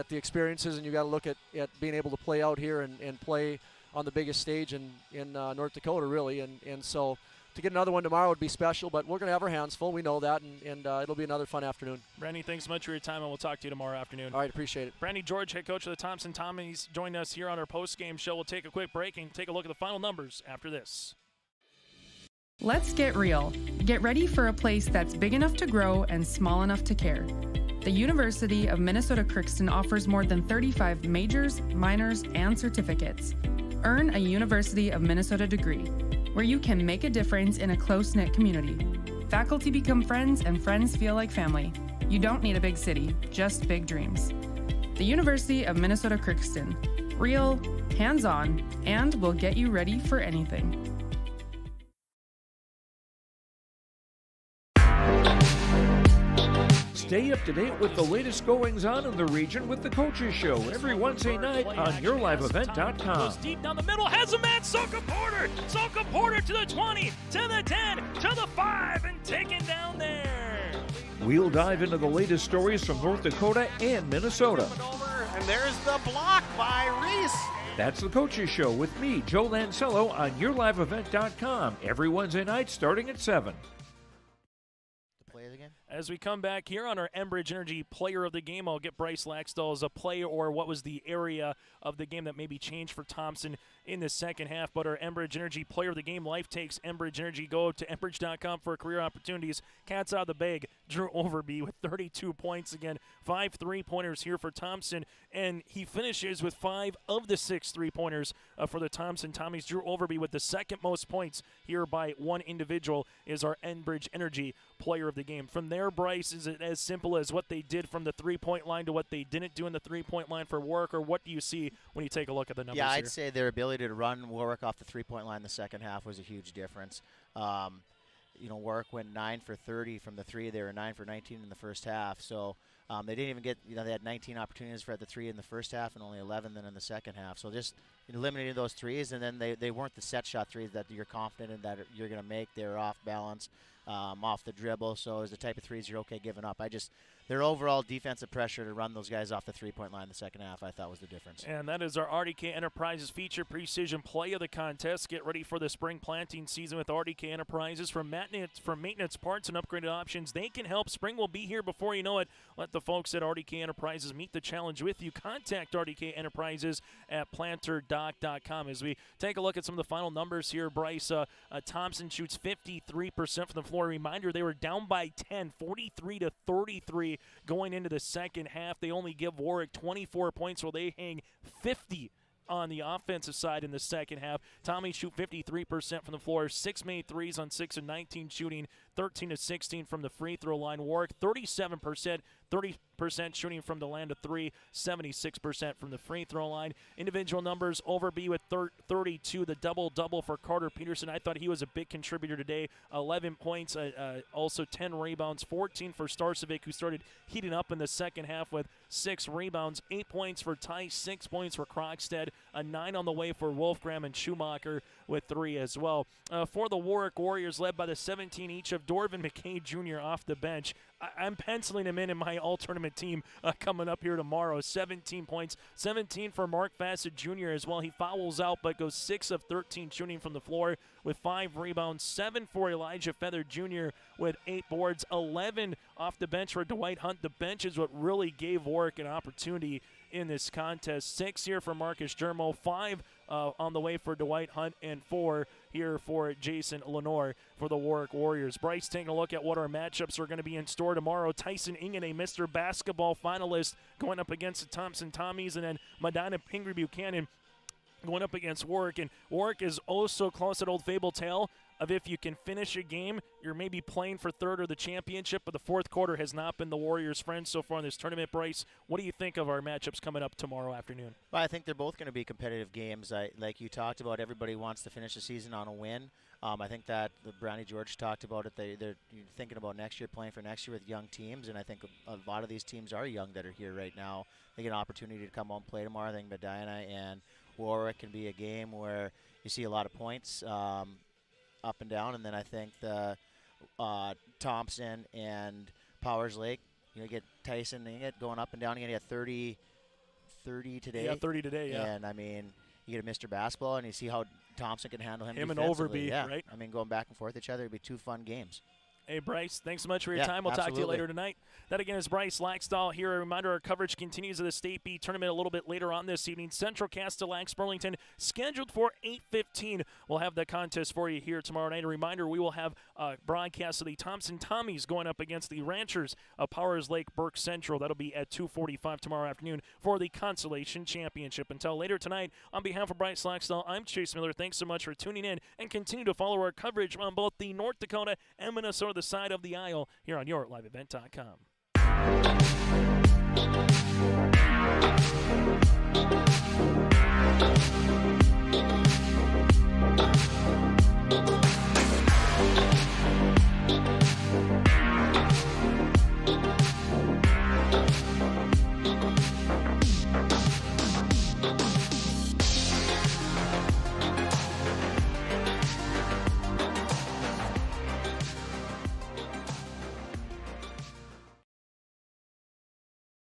the experiences, and you got to look at being able to play out here and play on the biggest stage in North Dakota, really. And so to get another one tomorrow would be special, but we're going to have our hands full. We know that, and it'll be another fun afternoon. Brandy, thanks so much for your time, and we'll talk to you tomorrow afternoon. All right, appreciate it. Brandy George, head coach of the Thompson Tommies, joined us here on our post-game show. We'll take a quick break and take a look at the final numbers after this. Let's get real. Get ready for a place that's big enough to grow and small enough to care. The University of Minnesota Crookston offers more than 35 majors, minors, and certificates. Earn a University of Minnesota degree, where you can make a difference in a close-knit community. Faculty become friends, and friends feel like family. You don't need a big city, just big dreams. The University of Minnesota Crookston. Real, hands-on, and will get you ready for anything. Stay up to date with the latest goings-on in the region with the Coaches Show every Wednesday night on YourLiveEvent.com. Goes deep down the middle, has a man, Soka Porter! Soka Porter to the 20, to the 10, to the 5, and taken down there. We'll dive into the latest stories from North Dakota and Minnesota. And there's the block by Reese. That's the Coaches Show with me, Joe Lancello, on YourLiveEvent.com every Wednesday night starting at 7. As we come back here on our Enbridge Energy Player of the Game, I'll get Bryce Laxdal as a player, or what was the area of the game that maybe changed for Thompson in the second half. But our Enbridge Energy Player of the Game, life takes Enbridge Energy. Go to Enbridge.com for career opportunities. Cat's out of the bag. Drew Overby with 32 points again. 5 3-pointers here for Thompson, and he finishes with 5 of the 6 3-pointers for the Thompson Tommies. Drew Overby with the second most points here by one individual is our Enbridge Energy Player of the Game. From there, Bryce, is it as simple as what they did from the 3-point line to what they didn't do in the 3-point line for Warwick, or what do you see when you take a look at the numbers Yeah, I'd here? say their ability to run Warwick off the 3-point line in the second half was a huge difference. Warwick went 9 for 30 from the 3. They were 9 for 19 in the first half. So they didn't even get, they had 19 opportunities for at the 3 in the first half and only 11 then in the second half. So just eliminating those threes, and then they weren't the set shot threes that you're confident in that you're going to make. They were off balance, off the dribble. So it was the type of threes you're okay giving up. Their overall defensive pressure to run those guys off the 3-point line in the second half, I thought was the difference. And that is our RDK Enterprises feature precision play of the contest. Get ready for the spring planting season with RDK Enterprises. From maintenance parts and upgraded options, they can help. Spring will be here before you know it. Let the folks at RDK Enterprises meet the challenge with you. Contact RDK Enterprises at planterdoc.com. As we take a look at some of the final numbers here, Bryce, Thompson shoots 53% from the floor. Reminder, they were down by 10, 43-33. Going into the second half. They only give Warwick 24 points, while they hang 50 on the offensive side in the second half. Tommy shoot 53% from the floor, 6 made threes on 6 of 19 shooting, 13 of 16 from the free throw line. Warwick 37%, 30% shooting from the land of 3, 76% from the free throw line. Individual numbers, Overby with 32, the double-double for Carter Peterson. I thought he was a big contributor today. 11 points, also 10 rebounds, 14 for Starcevic, who started heating up in the second half with 6 rebounds, 8 points for Tice, 6 points for Krogstad, a 9 on the way for Wolfgram and Schumacher with 3 as well. For the Warwick Warriors, led by the 17 each of Dorvin McKay Jr. off the bench. I'm penciling him in my all-tournament team coming up here tomorrow. 17 points, 17 for Mark Fassett Jr. as well. He fouls out but goes 6 of 13 shooting from the floor with 5 rebounds, 7 for Elijah Feather Jr. with 8 boards, 11 off the bench for Dwight Hunt. The bench is what really gave Warwick an opportunity in this contest. 6 here for Marcus Germo, 5 on the way for Dwight Hunt, and 4 here for Jason Lenore for the Warwick Warriors. Bryce, taking a look at what our matchups are going to be in store tomorrow. Tyson Ingen, a Mr. Basketball finalist, going up against the Thompson Tommies, and then Medina Pingree Buchanan going up against Warwick. And Warwick is oh so close, that old fable tale of if you can finish a game, you're maybe playing for third or the championship, but the fourth quarter has not been the Warriors' friend so far in this tournament. Bryce, what do you think of our matchups coming up tomorrow afternoon? Well, I think they're both going to be competitive games. Like you talked about, everybody wants to finish the season on a win. I think that the Brownie George talked about it. They're thinking about next year, playing for next year with young teams, and I think a lot of these teams are young that are here right now. They get an opportunity to come home and play tomorrow. I think Medina and Warwick can be a game where you see a lot of points up and down, and then I think the Thompson and Powers Lake, you get Tyson going up and down. You get 30 today. Yeah, 30 today, yeah. And, I mean, you get a Mr. Basketball, and you see how Thompson can handle him and defensively. Overby, yeah. right? I mean, going back and forth each other, it'd be 2 fun games. Hey, Bryce, thanks so much for your time. We'll absolutely. talk to you later tonight. That, again, is Bryce Laxdal here. A reminder, our coverage continues of the State B tournament a little bit later on this evening. Central Castellax Burlington scheduled for 8:15. We'll have the contest for you here tomorrow night. A reminder, we will have a broadcast of the Thompson Tommies going up against the Ranchers of Powers Lake Burke Central. That'll be at 2:45 tomorrow afternoon for the Consolation Championship. Until later tonight, on behalf of Bryce Laxdal, I'm Chase Miller. Thanks so much for tuning in, and continue to follow our coverage on both the North Dakota and Minnesota side of the aisle here on YourLiveEvent.com.